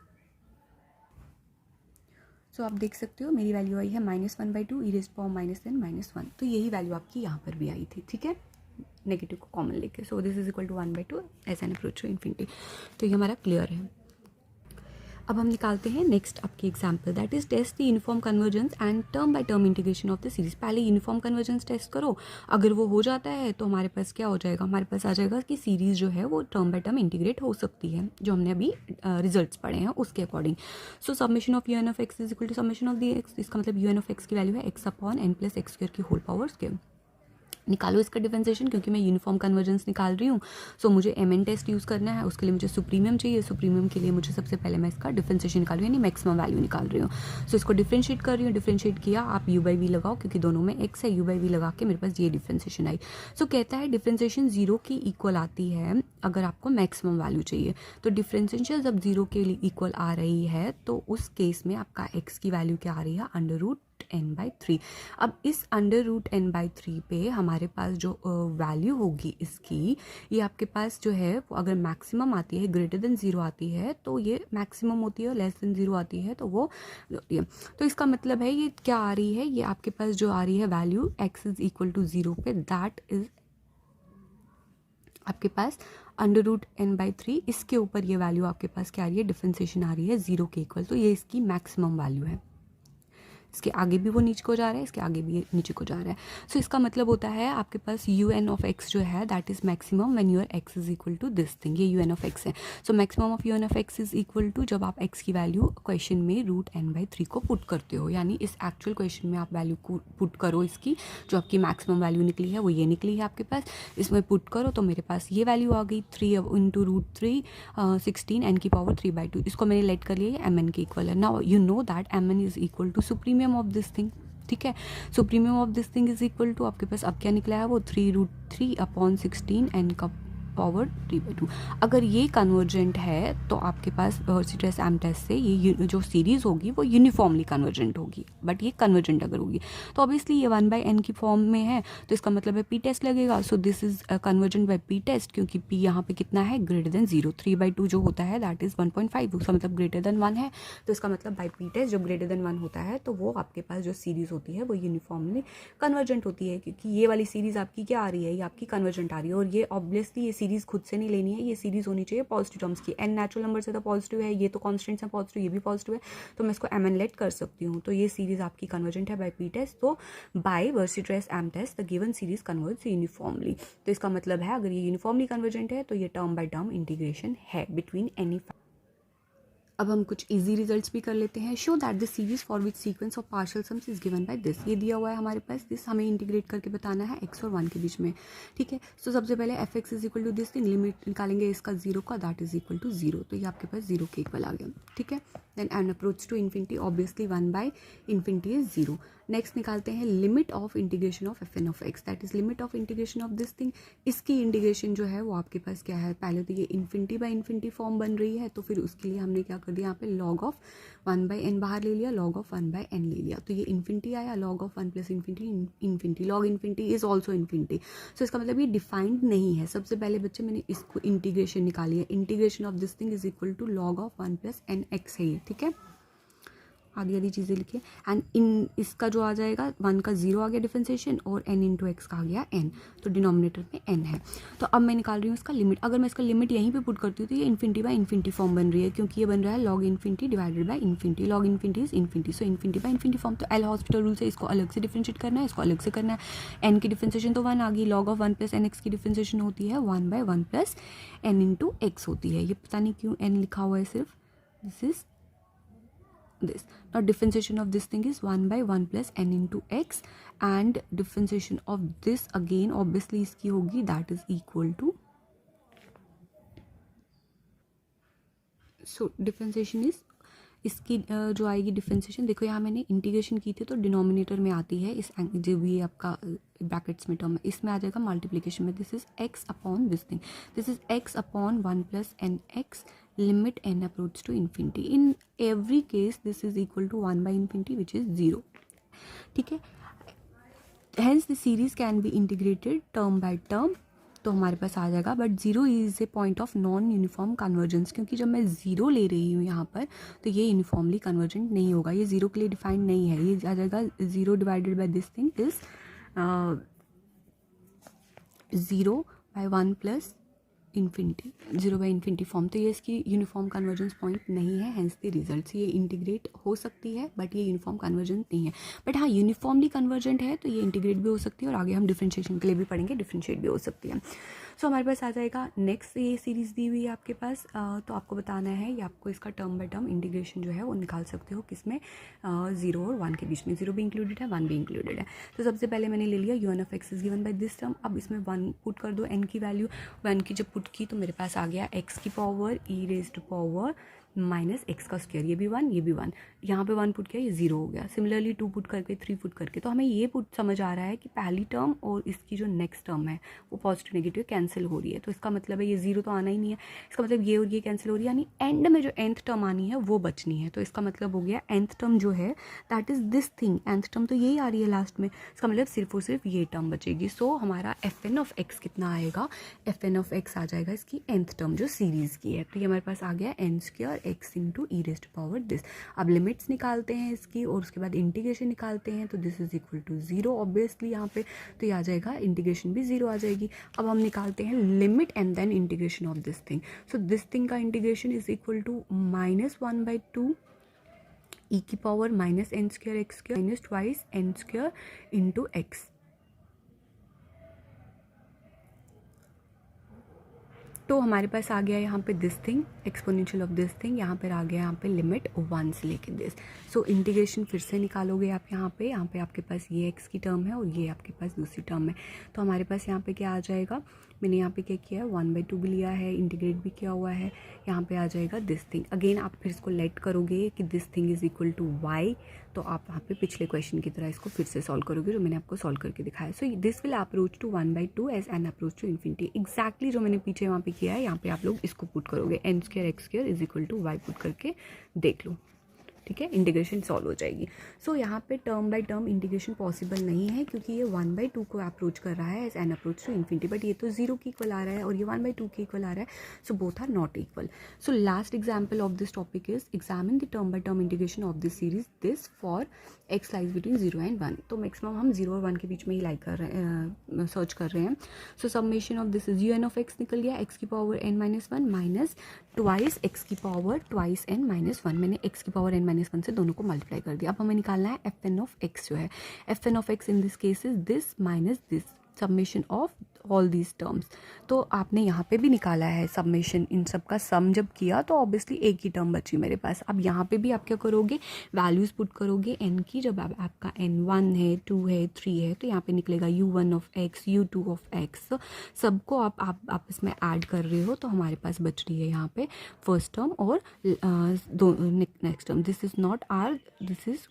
सो आप देख सकते हो मेरी वैल्यू आई है -1/2 e raise power minus n minus 1। तो यही वैल्यू आपकी यहाँ पर भी आई थी। ठीक है, नेगेटिव को कॉमन लेके। So this is equal to 1/2 as N approach to infinity. तो ये हमारा क्लियर है। अब हम निकालते हैं नेक्स्ट आपकी example, that is test the uniform convergence and term by term integration of the series. पहले यूनिफॉर्म कन्वर्जेंस टेस्ट करो, अगर वो हो जाता है तो हमारे पास क्या हो जाएगा, हमारे पास आ जाएगा कि सीरीज़ जो है वो टर्म बाय टर्म इंटीग्रेट हो सकती है, जो हमने अभी रिजल्ट्स पढ़े हैं उसके according. So summation of you N of x is equal to summation of the x. इसका मतलब यू एन ऑफ एक्स की वैल्यू है x upon n plus x square की होल पावर स्क्वायर। निकालो इसका डिफरेंशिएशन, क्योंकि मैं यूनिफॉर्म कन्वर्जेंस निकाल रही हूँ। सो मुझे एम टेस्ट यूज़ करना है, उसके लिए मुझे सुप्रीमियम चाहिए। सुप्रीमियम के लिए मुझे सबसे पहले मैं इसका डिफरेंशिएशन निकाल रही हूँ, यानी मैक्सिमम वैल्यू निकाल रही हूँ। सो इसको डिफरेंशिएट कर रही हूँ, डिफरेंशिएट किया, आप यू बाई वी लगाओ, क्योंकि दोनों में एक्स है, यू बाई वी लगा के मेरे पास ये डिफरेंशिएशन आई। सो कहता है डिफरेंशिएशन 0 की इक्वल आती है अगर आपको मैक्सिमम वैल्यू चाहिए। तो डिफरेंशिएशन जब 0 के लिए इक्वल आ रही है तो उस केस में आपका एक्स की वैल्यू क्या आ रही है, √n/3। अब इस √n/3 पे हमारे पास जो वैल्यू होगी इसकी, ये आपके पास जो है वो अगर मैक्सिमम आती है, ग्रेटर देन 0 आती है तो ये मैक्सिमम होती है, और लेस देन 0 आती है तो वो होती है। तो इसका मतलब है ये क्या आ रही है, ये आपके पास जो आ रही है value x is equal to 0 पे, दैट इज आपके पास √n/3। इसके ऊपर ये वैल्यू आपके पास क्या आ रही है, डिफरेंशिएशन आ रही है 0 के इक्वल। तो ये इसकी मैक्सिमम वैल्यू है। इसके आगे भी वो नीचे को जा रहा है, इसके आगे भी नीचे को जा रहा है। सो इसका मतलब होता है आपके पास un ऑफ x जो है that is maximum when your x is equal to this thing. ये un ऑफ x है। So maximum of un of x is equal to जब आप x की वैल्यू क्वेश्चन में √n/3 को पुट करते हो, यानी इस एक्चुअल क्वेश्चन में आप वैल्यू को पुट करो, इसकी जो आपकी मैक्सिमम वैल्यू निकली है वो ये निकली है आपके पास, इसमें पुट करो तो मेरे पास ये वैल्यू आ गई 3 इंटू √3 16 n की पावर 3/2। इसको मैंने लेट कर लिया, ये mn के इक्वल है। Now you know that mn is equal to supremum premium of this thing, ठीक है। So premium of this thing is equal to आपके पास अब क्या निकला है वो 3√3/16 n का पावर 3/2। अगर ये कन्वर्जेंट है तो आपके पास वर्सिट्रस एम टेस्ट से ये जो सीरीज़ होगी वो यूनिफॉर्मली कन्वर्जेंट होगी, बट ये कन्वर्जेंट अगर होगी तो ऑब्वियसली ये 1/n की फॉर्म में है, तो इसका मतलब है पी टेस्ट लगेगा। So this is convergent by P test, क्योंकि पी यहाँ पे कितना है, ग्रेटर देन 0। 3/2 जो होता है दैट इज़ 1.5, उसका मतलब ग्रेटर देन 1 है, तो इसका मतलब बाय पी टेस्ट जब ग्रेटर देन 1 होता है तो वो आपके पास जो सीरीज़ होती है वो यूनिफॉर्मली कन्वर्जेंट होती है, क्योंकि ये वाली सीरीज़ आपकी क्या आ रही है, ये आपकी कन्वर्जेंट आ रही है। और ये ऑब्वियसली ये सीरीज़ खुद से नहीं लेनी है, ये सीरीज़ होनी चाहिए पॉजिटिव टर्म्स की। एन नेचुरल नंबर से तो पॉजिटिव है, ये तो कॉन्स्टेंट्स हैं पॉजिटिव, ये भी पॉजिटिव है, तो मैं इसको एम एन लेट कर सकती हूँ। तो ये सीरीज़ आपकी कन्वर्जेंट है बाय पी टेस्ट। तो by Weierstrass M test the given series converge uniformly. तो इसका मतलब है अगर ये यूनिफॉर्मली कन्वर्जेंट है तो ये टर्म बाय टर्म इंटीग्रेशन है बिटवीन एनी। अब हम कुछ इजी रिजल्ट्स भी कर लेते हैं। Show that the series for which sequence of partial sums is given by this. ये दिया हुआ है हमारे पास, दिस हमें इंटीग्रेट करके बताना है x और 1 के बीच में, ठीक है। सो सबसे पहले f x is equal to this thing, limit निकालेंगे इसका 0 का, दैट इज इक्वल टू 0, तो ये आपके पास 0 के इक्वल आ गया, ठीक है। Then n approach to infinity, obviously 1/∞ is 0। Next निकालते हैं limit of integration of F N of x, that is limit of integration of this thing. इसकी इंटीग्रेशन जो है वो आपके पास क्या है, पहले तो ये इन्फिनिटी फॉर्म बन रही है, तो फिर उसके लिए हमने क्या कर दिया, यहाँ पे log ऑफ 1/n बाहर ले लिया, log ऑफ 1/n ले लिया, तो ये इन्फिनिटी आया, log of 1 + infinity, log infinity is also infinity. So इसका मतलब ये डिफाइंड नहीं है। सबसे पहले बच्चे मैंने इसको इंटीग्रेशन निकाली है, integration of this thing is equal to log of 1 + nx है ये, ठीक है। आधी आधी चीज़ें लिखिए। एंड इन इसका जो आ जाएगा 1 का 0 आ गया डिफरेंशिएशन, और n × x का आ गया n, तो डिनोमिनेटर में n है। तो अब मैं निकाल रही हूँ इसका लिमिट। अगर मैं इसका लिमिट यहीं पे पुट करती हूँ तो ये इन्फिनिटी फॉर्म बन रही है, क्योंकि ये बन रहा है log infinity divided by infinity, log infinity is infinity, so infinity form. तो एल हॉस्पिटल रूल से इसको अलग से डिफरेंशिएट करना है, इसको अलग से करना है। n की डिफरेंशिएशन तो 1 आ गई, log ऑफ 1 + nx की डिफरेंशिएशन होती है 1/1 + n × x होती है। ये पता नहीं क्यों n लिखा हुआ है सिर्फ, this is this. Now differentiation of this thing is 1/1 + n × x, and differentiation of this again obviously इसकी होगी that is equal to, so differentiation is इसकी जो आएगी डिफरेंशिएशन, देखो यहाँ मैंने इंटीग्रेशन की थी तो डिनोमिनेटर में आती है, इस जो भी आपका ब्रैकेट्स में टर्म है इसमें आ जाएगा मल्टीप्लिकेशन में, this is x upon this thing, this is x upon 1 + nx limit n approach to infinity. In every case this is equal to 1/∞ which is 0, ठीक है। Hence the series can be integrated term by term, तो हमारे पास आ जाएगा, but 0 is a point of non uniform convergence, क्योंकि जब मैं 0 ले रही हूँ यहाँ पर तो ये यूनिफॉर्मली कन्वर्जेंट नहीं होगा, ये 0 के लिए डिफाइंड नहीं है। ये आ जाएगा 0 divided by this thing is 0/1 + infinity, 0/∞ form, तो ये इसकी यूनिफॉर्म कन्वर्जेंस पॉइंट नहीं है, हेंस द रिजल्ट्स। ये इंटीग्रेट हो सकती है बट ये यूनिफॉर्म कन्वर्जेंट नहीं है, बट हाँ यूनिफॉर्मली कन्वर्जेंट है तो ये इंटीग्रेट भी हो सकती है, और आगे हम डिफरेंशिएशन के लिए भी पढ़ेंगे, डिफरेंशिएट भी हो सकती है। सो हमारे पास आ जाएगा नेक्स्ट, ये सीरीज़ दी हुई है आपके पास, तो आपको बताना है या आपको इसका टर्म बाय टर्म इंटीग्रेशन जो है वो निकाल सकते हो, किसमें 0 और 1 के बीच में, 0 भी इंक्लूडेड है 1 भी इंक्लूडेड है। तो सबसे पहले मैंने ले लिया u(n) of x is given by this term. अब इसमें 1 पुट कर दो, n की वैल्यू, 1 की जब पुट की तो मेरे पास आ गया x की पावर e⁻⁻ -x का स्क्वायर, ये भी 1 ये भी 1, यहाँ पे 1 पुट किया ये 0 हो गया। सिमिलरली 2 पुट करके 3 पुट करके, तो हमें ये पुट समझ आ रहा है कि पहली टर्म और इसकी जो नेक्स्ट टर्म है वो पॉजिटिव नेगेटिव कैंसिल हो रही है, तो इसका मतलब है ये 0 तो आना ही नहीं है, इसका मतलब ये और ये कैंसिल हो रही है, यानी एंड में जो nth टर्म आनी है वो बचनी है। तो इसका मतलब हो गया nth टर्म जो है that is this thing, nth term तो यही आ रही है लास्ट में, इसका मतलब सिर्फ और सिर्फ ये टर्म बचेगी। सो हमारा fn ऑफ x कितना आएगा, fn ऑफ x आ जाएगा इसकी nth टर्म जो सीरीज़ की है, तो ये हमारे पास आ गया n² x × e⁻⁻. अब लिमिट्स निकालते हैं इसकी और उसके बाद इंटीग्रेशन निकालते हैं, तो this is equal to 0 obviously यहाँ पे, तो ये आ जाएगा इंटीग्रेशन भी 0 आ जाएगी। अब हम निकालते हैं limit and then integration of this thing. So this thing का integration is equal to -1/2 e की power -n² x² -2 n² × x। तो हमारे पास आ गया यहाँ पे this thing, exponential of this thing, यहाँ पर आ गया यहाँ पे लिमिट 1 से लेके दिस। सो इंटीग्रेशन फिर से निकालोगे आप यहाँ पे आपके पास ये x की टर्म है और ये आपके पास दूसरी टर्म है, तो हमारे पास यहाँ पे क्या आ जाएगा, मैंने यहाँ पे क्या किया है 1/2 भी लिया है, इंटीग्रेट भी किया हुआ है, यहाँ पे आ जाएगा दिस थिंग। अगेन आप फिर इसको लेट करोगे कि this thing is equal to y, तो आप वहाँ पे पिछले क्वेश्चन की तरह इसको फिर से सॉल्व करोगे जो मैंने आपको सॉल्व करके दिखाया। So this will approach to 1/2 as N approach to infinity. Exactly जो मैंने पीछे वहाँ पे किया है यहाँ पे आप लोग इसको पुट करोगे, n² x² is equal to y put करके देख लो, ठीक है, इंटीग्रेशन सॉल्व हो जाएगी। सो यहाँ पे term by term integration possible नहीं है क्योंकि ये 1/2 को अप्रोच कर रहा है as N approach to infinity, but ये तो 0 के इक्वल आ रहा है और ये 1/2 के इक्वल आ रहा है, so both are not equal. So last example of this topic is examine the term by term integration of this series this for x lies between 0 and 1। तो मैक्सिमम हम 0 और 1 के बीच में ही लाइक कर रहे हैं, सर्च कर रहे हैं। सो summation of this is un of x निकल गया x की power n-1 minus twice x की पावर ट्वाइस n-1। मैंने x की पावर n-1 से दोनों को मल्टीप्लाई कर दिया। अब हमें निकालना है fn ऑफ x जो है, fn of x in this case is this minus this, summation of all these terms. तो आपने यहाँ पे भी निकाला है समेशन, इन सब का सम जब किया तो ऑब्वियसली एक ही टर्म बची मेरे पास। अब यहाँ पे भी आप क्या करोगे, वैल्यूज़ पुट करोगे n की। जब आपका n1 है, 2 है, 3 है तो यहाँ पे निकलेगा u1 of x, u2 of x। तो सबको आप आपस में ऐड कर रहे हो तो हमारे पास बच रही है यहाँ पे फर्स्ट टर्म और next term. This is not R, this is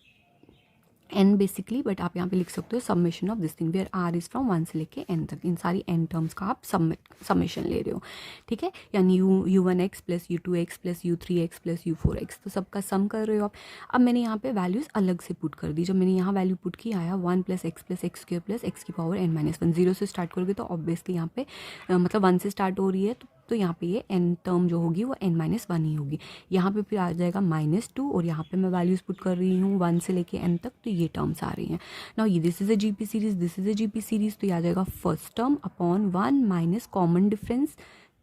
n basically, but आप यहाँ पे लिख सकते हो summation of this thing where r is from 1 से लेके n तक। इन सारी n टर्म्स का आप समेशन ले रहे हो, ठीक है, यानी u1x plus u2x plus u3x plus u4x, तो सबका सम कर रहे हो आप। अब मैंने यहाँ पे वैल्यूज़ अलग से पुट कर दी। जब मैंने यहाँ वैल्यू पुट की आया 1 + x² प्लस x की पावर n-1। 0 से स्टार्ट करोगे तो ऑब्वियसली यहाँ पे मतलब 1 से स्टार्ट हो रही है तो यहाँ पे ये n टर्म जो होगी वो n-1 ही होगी। यहाँ पे फिर आ जाएगा -2 और यहाँ पे मैं वैल्यूज़ पुट कर रही हूँ 1 से लेके n तक, तो ये टर्म्स आ रही हैं। नाउ ये this is a GP series, this is a GP series, तो ये आ जाएगा first term upon 1 minus common difference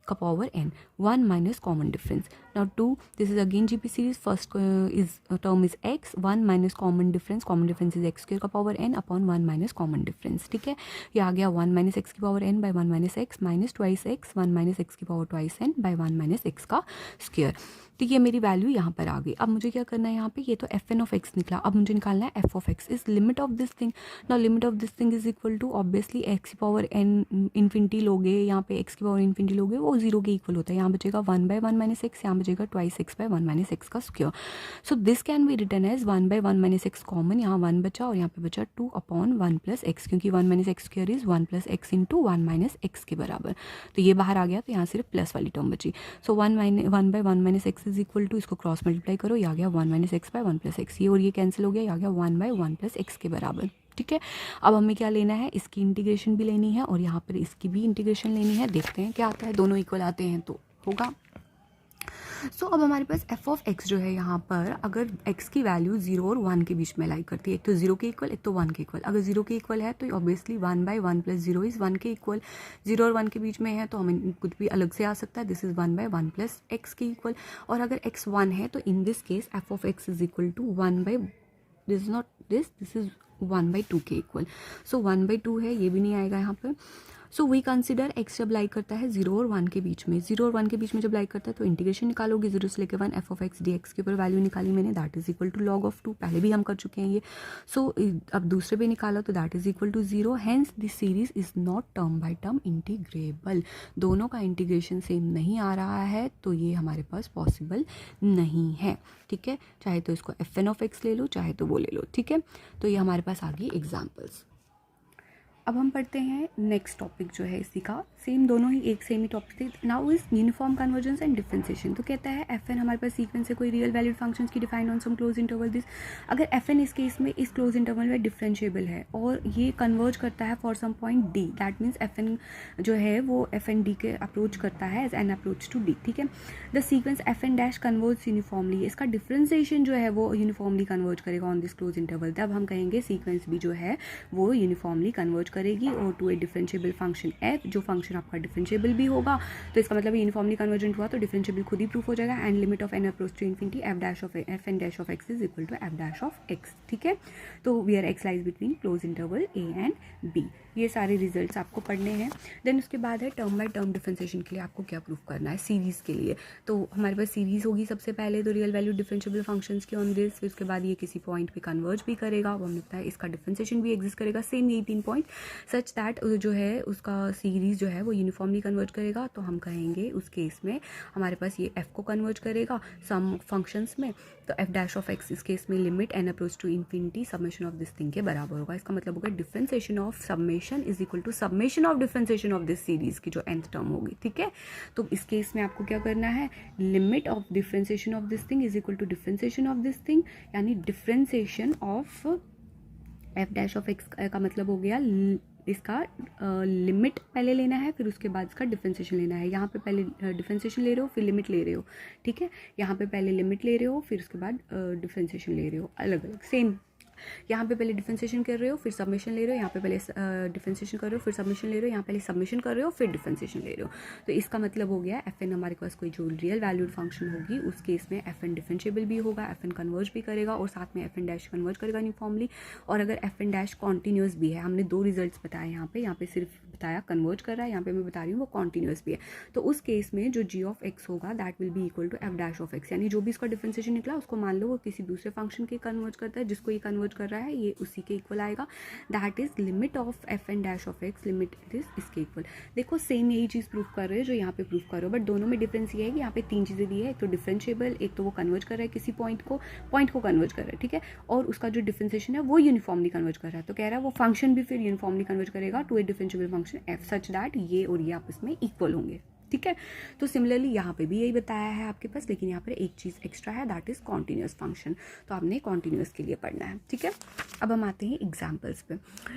का power n, 1 minus common difference. Now 2, this is again GP series, first is term is x, 1 minus common difference is x² का power n upon 1 minus common difference, ठीक है। ये आ गया 1 minus x की power n by 1 minus x minus twice x, 1 minus x की power twice n by 1 minus x का square. तो ये मेरी वैल्यू यहाँ पर आ गई। अब मुझे क्या करना है यहाँ पे, ये तो fn ऑफ x निकला, अब मुझे निकालना है f of x is limit of this thing. Now limit of this thing is equal to obviously x की पावर n इन्फिनिटी लोगे, यहाँ पे x की पावर इन्फिनिटी लोगे वो 0 के इक्वल होता है। यहाँ बचेगा 1 बाई 1 माइनस x, यहाँ बचेगा twice x by 1 minus x का square. So this can be written as 1 by 1 minus x common, यहाँ 1 बचा और यहाँ पे बचा 2 अपॉन 1 प्लस x, क्योंकि 1 minus x square is 1 plus x into 1 minus x के बराबर। तो ये बाहर आ गया तो यहाँ सिर्फ प्लस वाली टर्म बची। So 1 by 1 minus x is equal to, इसको क्रॉस मल्टीप्लाई करो, ये आ गया 1 minus x by 1 plus x, ये और ये कैंसिल हो गया, ये आ गया 1 बाई 1 प्लस एक्स के बराबर, ठीक है। अब हमें क्या लेना है, इसकी इंटीग्रेशन भी लेनी है और यहाँ पर इसकी भी इंटीग्रेशन लेनी है। देखते हैं क्या आता है, दोनों इक्वल आते हैं तो होगा। सो अब हमारे पास f ऑफ x जो है यहाँ पर, अगर x की वैल्यू 0 और 1 के बीच में लाई करती है, एक तो 0 के इक्वल एक तो 1 के इक्वल। अगर 0 के इक्वल है तो ऑब्वियसली 1 बाई 1 प्लस 0 इज़ 1 के इक्वल। 0 और 1 के बीच में है तो हमें कुछ भी अलग से आ सकता है, this is 1 by 1 plus x के इक्वल। और अगर x 1 है तो in this case f of x is equal to 1 by, this is not this is 1 by 2 के इक्वल। सो 1 बाई 2 है, ये भी नहीं आएगा यहाँ पर। सो वी कंसिडर x जब लाइक करता है 0 और 1 के बीच में, 0 और 1 के बीच में जब लाइक करता है तो इंटीग्रेशन निकालोगे 0 से लेकर 1 f ऑफ x dx के ऊपर वैल्यू निकाली मैंने, that is equal to log of 2, पहले भी हम कर चुके हैं ये। सो अब दूसरे पे निकाला तो that is equal to 0, hence this series is not term by term integrable. दोनों का इंटीग्रेशन सेम नहीं आ रहा है तो ये हमारे पास पॉसिबल नहीं है, ठीक है। चाहे तो इसको fn ऑफ x ले लो, चाहे तो वो ले लो, ठीक है। तो ये हमारे पास आ गई एग्जाम्पल्स। अब हम पढ़ते हैं नेक्स्ट टॉपिक जो है इसी का, सेम दोनों ही एक सेम ही टॉपिक थे। Now is uniform convergence and differentiation. तो कहता है एफ एन हमारे पास सीक्वेंस है कोई रियल वैल्यूड फंक्शंस की defined on some close interval this. अगर एफ एन इस केस में इस क्लोज इंटरवल में डिफरेंशिएबल है और ये कन्वर्ज करता है for some point D, that means F N जो है वो एफ एन डी के अप्रोच करता है as N approach to D, ठीक है। The sequence F N dash converge uniformly, इसका डिफरेंशिएशन जो है वो यूनिफॉर्मली कन्वर्ज करेगा ऑन दिस क्लोज इंटरवल। तब हम कहेंगे सीक्वेंस भी जो है वो यूनिफॉर्मली कन्वर्ज करेगी और to a differentiable function F, जो फंक्शन आपका डिफरेंशिएबल भी होगा। तो इसका मतलब यूनिफॉर्मली कन्वर्जेंट हुआ तो डिफरेंशिएबल खुद ही प्रूफ हो जाएगा। And limit of N approach to infinity F N dash of x is equal to F dash of X, ठीक है। तो we are X lies between close interval A and B. ये सारे results आपको पढ़ने हैं। देन उसके बाद है टर्म बाय टर्म डिफरेंशिएशन के लिए आपको क्या प्रूव करना है सीरीज़ के लिए। तो हमारे पास सीरीज़ होगी सबसे पहले, तो रियल वैल्यू डिफरेंशिएबल फंक्शंस की ऑन दिस, फिर उसके बाद ये किसी पॉइंट पे कन्वर्ज भी करेगा, वो हमने बताया इसका डिफरेंशिएशन भी एग्जिस्ट करेगा, सेम यही 3 पॉइंट, सच दैट जो है उसका सीरीज़ जो है वो यूनिफॉर्मली कन्वर्ज करेगा। तो हम कहेंगे उस केस में हमारे पास ये एफ को कन्वर्ज करेगा सम फंक्शंस में, तो एफ डैश ऑफ एक्स इस केस में limit N approach to infinity summation of this thing के बराबर होगा। इसका मतलब होगा differentiation of summation is equal to summation of differentiation of this series की जो nth टर्म होगी, ठीक है। तो इस केस में आपको क्या करना है, limit of differentiation of this thing is equal to differentiation of this thing, यानी differentiation of F dash of X का मतलब हो गया इसका लिमिट पहले लेना है, फिर उसके बाद इसका डिफरेंशिएशन लेना है। यहाँ पे पहले डिफरेंशिएशन ले रहे हो फिर लिमिट ले रहे हो, ठीक है। यहाँ पे पहले लिमिट ले रहे हो फिर उसके बाद डिफरेंशिएशन ले रहे हो, अलग अलग सेम। यहाँ पे पहले डिफरेंशिएशन कर रहे हो फिर सबमिशन ले रहे हो, यहाँ पे पहले डिफरेंशिएशन कर रहे हो फिर सबमिशन ले रहे हो, यहाँ पहले सबमिशन कर रहे हो फिर डिफरेंशिएशन ले रहे हो। तो इसका मतलब हो गया एफ एन हमारे पास कोई जो रियल वैल्यूड फंक्शन होगी उस केस में एफ एन डिफरेंशिएबल भी होगा, एफ एन कन्वर्ज भी करेगा और साथ में एफ एन डैश कन्वर्ज करेगा यूनिफॉर्मली। और अगर एफ एन डैश कॉन्टीन्यूस भी है, हमने 2 रिजल्ट्स बताए यहाँ पे सिर्फ बताया कन्वर्ज कर रहा है, यहाँ पे मैं बता रही हूँ वो कॉन्टीन्यूस भी है। तो उस केस में जो जी ऑफ एक्स होगा that will be equal to F dash of X, यानी जो भी इसका डिफरेंशिएशन निकला उसको मान लो वो किसी दूसरे फंक्शन के कन्वर्ज करता है, जिसको ये कन्वर्ज कर रहा है ये उसी के इक्वल आएगा। That is limit of F N dash of X, limit is इसके इक्वल। देखो सेम यही चीज़ प्रूव कर रहे हो जो यहाँ पे प्रूव कर रहे हो, बट दोनों में डिफरेंस ये है कि यहाँ पे 3 चीज़ें दी है, एक तो डिफरेंशिएबल, एक तो वो कन्वर्ज कर रहा है किसी पॉइंट को कन्वर्ज कर रहा है, ठीक है, और उसका जो डिफरेंशिएशन है वो यूनिफॉर्मली कन्वर्ज कर रहा है। तो कह रहा है वो फंक्शन भी फिर यूनिफॉर्मली कन्वर्ज करेगा to a differentiable function F such that ये और ये आपस में इक्वल होंगे, ठीक है। तो सिमिलरली यहाँ पे भी यही बताया है आपके पास, लेकिन यहाँ पर एक चीज़ एक्स्ट्रा है दैट इज कॉन्टिन्यूस फंक्शन, तो आपने कॉन्टिन्यूस के लिए पढ़ना है, ठीक है। अब हम आते हैं एग्जाम्पल्स पे।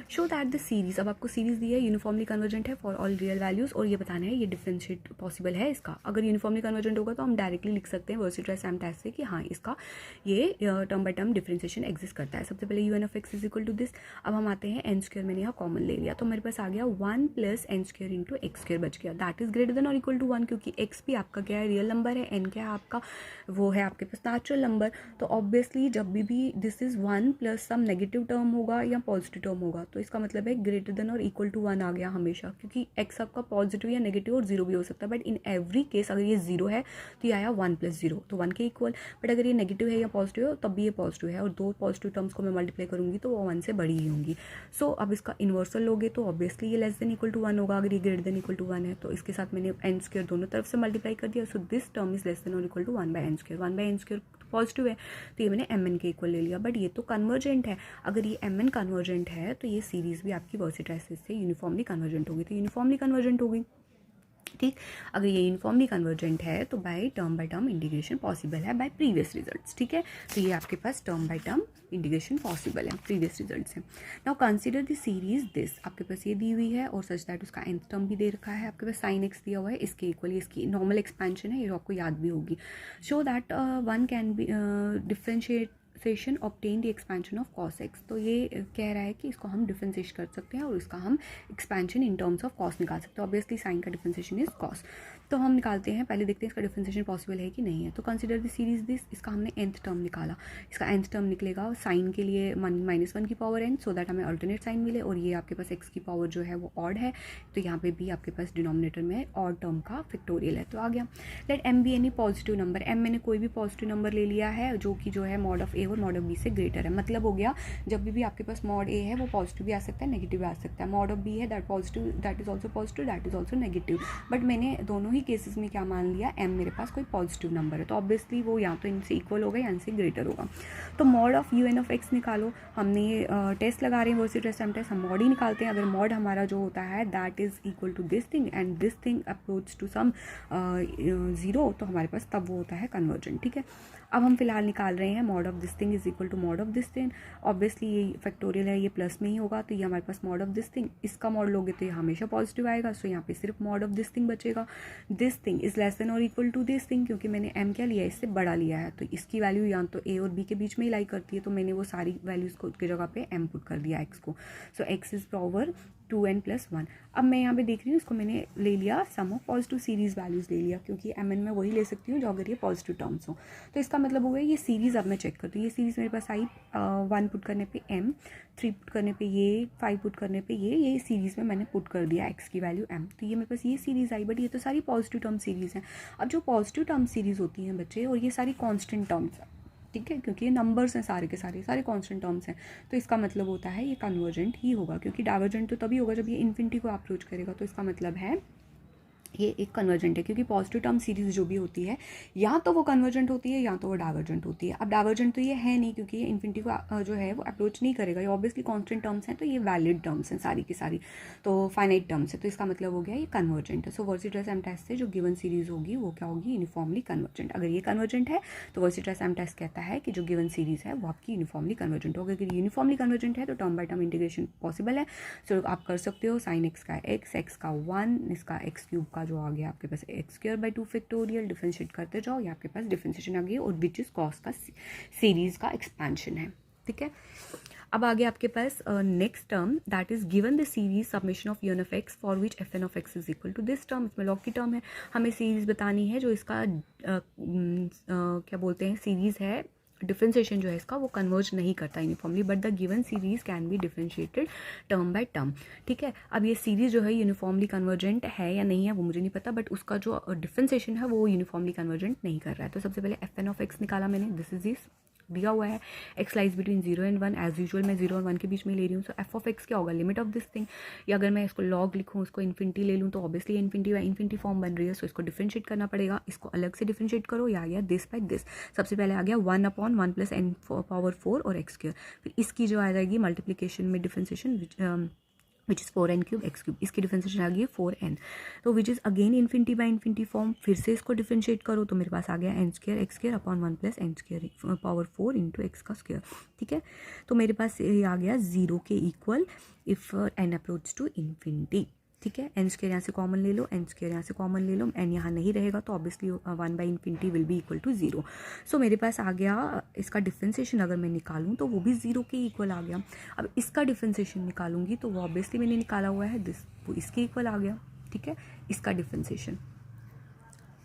शो दैट द सीरीज, अब आपको सीरीज दी है यूनिफॉर्मली कन्वर्जेंट है फॉर ऑल रियल वैल्यूज, और ये बताना है ये डिफरेंशिएट पॉसिबल है इसका। अगर यूनिफॉर्मली कन्वर्जेंट होगा तो हम डायरेक्टली लिख सकते हैं वर्सिट्राइस टेस्ट से कि हाँ इसका ये term by term differentiation exist करता है। सबसे पहले U N of x is equal to this. अब हम आते हैं एन स्क्वायर, मैंने यहाँ कॉमन ले लिया तो मेरे पास आ गया 1 plus N square into X square बच गया, दैट इज ग्रेटर देन और इक्वल टू 1, क्योंकि एक्स भी आपका क्या है रियल नंबर है, एन क्या है आपका वो है आपके पास नेचुरल नंबर। तो ऑब्वियसली जब भी this is 1 plus some negative term होगा या पॉजिटिव टर्म होगा तो इसका मतलब है ग्रेटर देन और इक्वल टू 1 आ गया हमेशा, क्योंकि एक्स आपका पॉजिटिव या नेगेटिव और 0 भी हो सकता है, बट इन एवरी केस अगर ये 0 है तो ये आया 1 प्लस 0 तो 1 के इक्वल। बट अगर ये नेगेटिव है या पॉजिटिव है तब भी ये पॉजिटिव है, और 2 पॉजिटिव टर्म्स को मैं मल्टीप्लाई करूंगी तो वो 1 से बड़ी ही होंगी। सो अब इसका इन्वर्सल लोगे तो ऑब्वियसली ये लेस देन इक्वल टू 1 होगा, अगर ये ग्रेटर देन इक्वल टू 1 है तो इसके साथ मैंने एन स्क्वायर दोनों तरफ से मल्टीप्लाई कर दिया। So this term is less than और equal to 1 by N square, 1 by N square positive है तो ये मैंने एम एन के इक्वल ले लिया, बट ये तो कन्वर्जेंट है। अगर ये एम एन कन्वर्जेंट है तो ये सीरीज भी आपकी वर्सिट्राइसिस से यूनिफॉर्मली कन्वर्जेंट होगी, तो यूनिफॉर्मली कन्वर्जेंट होगी, ठीक। अगर ये यूनिफॉर्मली कन्वर्जेंट है तो बाय टर्म इंटीग्रेशन पॉसिबल है बाय प्रीवियस रिजल्ट्स, ठीक है। तो ये आपके पास term by term integration possible है प्रीवियस रिजल्ट से। Now consider the series this, आपके पास ये दी हुई है और सच दैट उसका nth टर्म भी दे रखा है, आपके पास साइन एक्स दिया हुआ है, इसके इक्वल इसकी नॉर्मल एक्सपेंशन है, ये आपको याद भी होगी। Show that one can be differentiate obtain the expansion of cos x, तो ये कह रहा है कि इसको हम डिफरेंशिएट कर सकते हैं और इसका हम expansion in terms of cos निकाल सकते हैं। ऑब्वियसली साइन का डिफरेंशिएशन इज कॉस, तो हम निकालते हैं, पहले देखते हैं इसका डिफरेंशिएशन पॉसिबल है कि नहीं है। तो कंसीडर द सीरीज दिस, इसका हमने nth टर्म निकाला, इसका nth टर्म निकलेगा साइन के लिए -1 की पावर n, सो दैट हमें अल्टरनेट साइन मिले, और ये आपके पास x की पावर जो है वो ऑड है तो यहाँ पे भी आपके पास डिनोमिनेटर में ऑड टर्म का फैक्टोरियल है, तो आ गया। Let m be any positive number, m मैंने कोई भी पॉजिटिव नंबर ले लिया है जो कि जो है मॉड ऑफ a और मॉड ऑफ b से ग्रेटर है, मतलब हो गया जब भी आपके पास मॉड a है वो पॉजिटिव भी आ सकता है नेगेटिव भी आ सकता है, मॉड ऑफ b है that positive that is also positive that is also negative, but मैंने दोनों ही केसेस में क्या मान लिया m मेरे पास कोई पॉजिटिव नंबर है तो ऑब्वियसली वो या तो इनसे इक्वल होगा या इनसे ग्रेटर होगा। तो mod of you N of X निकालो, हमने ये टेस्ट लगा रहे हैं वर्सिट्राइस टेस्ट, हम मॉड ही निकालते हैं। अगर मॉड हमारा जो होता है that is equal to this thing and this thing approach to some 0 तो हमारे पास तब वो होता है कन्वर्जेंट, ठीक है। अब हम फिलहाल निकाल रहे हैं mod of this thing is equal to mod of this thing, obviously ये फैक्टोरियल है ये प्लस में ही होगा तो ये हमारे पास मॉड ऑफ दिस थिंग, इसका मॉड लोगे तो ये हमेशा पॉजिटिव आएगा, सो यहाँ पे सिर्फ मॉड ऑफ दिस थिंग बचेगा। This thing is less than और इक्वल टू दिस थिंग, क्योंकि मैंने m क्या लिया है इससे बड़ा लिया है तो इसकी वैल्यू या तो a और b के बीच में ही लाई करती है, तो मैंने वो सारी वैल्यूज़ को की जगह पे m पुट कर दिया x को। सो x इज पावर 2n+1। अब मैं यहाँ पे देख रही हूँ, इसको मैंने ले लिया सम ऑफ पॉजिटिव सीरीज़ वैल्यूज़ ले लिया, क्योंकि mn में वही ले सकती हूँ जो अगर ये पॉजिटिव टर्म्स हो। तो इसका मतलब हो गया ये सीरीज़। अब मैं चेक करती हूँ, ये सीरीज़ मेरे पास आई 1 पुट करने पे m, 3 पुट करने पे ये, 5 पुट करने पे ये सीरीज़ में मैंने पुट कर दिया x की वैल्यू m, तो ये मेरे पास ये सीरीज़ आई। बट ये तो सारी पॉजिटिव टर्म सीरीज़ हैं। अब जो पॉजिटिव टर्म सीरीज़ होती हैं बच्चे, और ये सारी कॉन्स्टेंट टर्म्स हैं, ठीक है, क्योंकि ये नंबर्स हैं सारे के सारे कांस्टेंट टर्म्स हैं, तो इसका मतलब होता है ये कन्वर्जेंट ही होगा, क्योंकि डाइवर्जेंट तो तभी होगा जब ये इन्फिनिटी को अप्रोच करेगा। तो इसका मतलब है ये एक कन्वर्जेंट है, क्योंकि पॉजिटिव टर्म सीरीज जो भी होती है या तो वो कन्वर्जेंट होती है या तो वो डाइवर्जेंट होती है। अब डाइवर्जेंट तो ये है नहीं, क्योंकि ये इन्फिनिटी को जो है वो अप्रोच नहीं करेगा, ये ऑब्वियसली कांस्टेंट टर्म्स हैं, तो ये वैलिड टर्म्स हैं सारी की सारी, तो फाइनाइट टर्म्स है, तो इसका मतलब हो गया ये कन्वर्जेंट है। सो वर्सिट्रस-एम टेस्ट से जो गिवन सीरीज होगी वो क्या होगी, यूनिफॉर्मली कन्वर्जेंट। अगर ये कन्वर्जेंट है तो वर्सिट्रस-एम टेस्ट कहता है कि जो गिवन सीरीज है वो आपकी यूनिफॉर्मली कन्वर्जेंट होगी। अगर यूनिफॉर्मली कन्वर्जेंट है तो term by term integration possible है। सो आप कर सकते हो साइन एक्स का एक्स का 1, इसका एक्स क्यूब का जो आ गया आपके पास x² 2 फैक्टोरियल, डिफरेंशिएट करते जाओ, ये आपके पास डिफरेंशिएशन आ गई, और विच इज कॉस का सीरीज का एक्सपेंशन है, ठीक है। अब आगे आपके पास next term, that is given the series summation of un of X for which F N of x is equal to this term. इसमें लॉग की टर्म है, हमें सीरीज बतानी है जो इसका क्या बोलते हैं सीरीज है, डिफरेंशिएशन जो है इसका वो कन्वर्ज नहीं करता uniformly, but the given series can B differentiated term by term, ठीक है। अब ये सीरीज जो है यूनिफॉर्मली कन्वर्जेंट है या नहीं है वो मुझे नहीं पता, बट उसका जो डिफरेंशिएशन है वो यूनिफॉर्मली कन्वर्जेंट नहीं कर रहा है। तो सबसे पहले एफ एन ऑफ एक्स निकाला मैंने, दिस इज दिस दिया हुआ है, X lies between 0 and 1, as usual मैं 0 और 1 के बीच में ले रही हूँ। सो एफ ऑफ एक्स क्या होगा, लिमिट ऑफ दिस थिंग, या अगर मैं इसको लॉग लिखूँ, उसको इन्फिनिटी ले लूँ, तो ऑब्वियसली इन्फिनिटी फॉर्म बन रही है, सो इसको डिफरेंशिएट करना पड़ेगा। इसको अलग से डिफरेंशिएट करो, या आ गया दिस बाय दिस। सबसे पहले आ गया 1/1 + n⁴ और x², फिर इसकी जो आ जाएगी मल्टीप्लीकेशन में differentiation which is 4n³ x³, इसकी डिफरेंशिएशन आ गई है 4n, तो which is again infinity by infinity form. फिर से इसको डिफरेंशिएट करो तो मेरे पास आ गया n² x² upon 1 + n²⁴ into x का स्क्वायर, ठीक है। तो मेरे पास ये आ गया 0 के equal if n approach to infinity, ठीक है। n² यहाँ से कॉमन ले लो, n² यहाँ से कॉमन ले लो, n यहाँ नहीं रहेगा तो obviously 1/∞ will be equal to 0। So मेरे पास आ गया इसका डिफरेंशिएशन, अगर मैं निकालूँ तो वो भी 0 के इक्वल आ गया। अब इसका डिफरेंशिएशन निकालूंगी तो वो ऑब्वियसली मैंने निकाला हुआ है दिस, वो इसके इक्वल आ गया, ठीक है। इसका डिफरेंशिएशन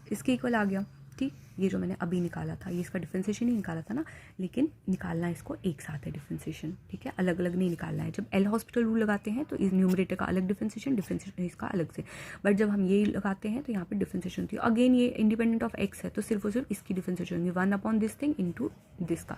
इसके इक्वल आ गया, ठीक। ये जो मैंने अभी निकाला था ये इसका डिफरेंशिएशन ही निकाला था ना, लेकिन निकालना इसको एक साथ है डिफरेंशिएशन, ठीक है, अलग अलग नहीं निकालना है। जब एल हॉस्पिटल रूल लगाते हैं तो इस न्यूमरेटर का अलग डिफरेंशिएशन इसका अलग से, बट जब हम ये लगाते हैं तो यहाँ पे डिफरेंशिएशन होती है। अगेन ये इंडिपेंडेंट ऑफ एक्स है तो सिर्फ और सिर्फ इसकी डिफरेंशिएशन होगी 1/दिस थिंग इंटू दिस का,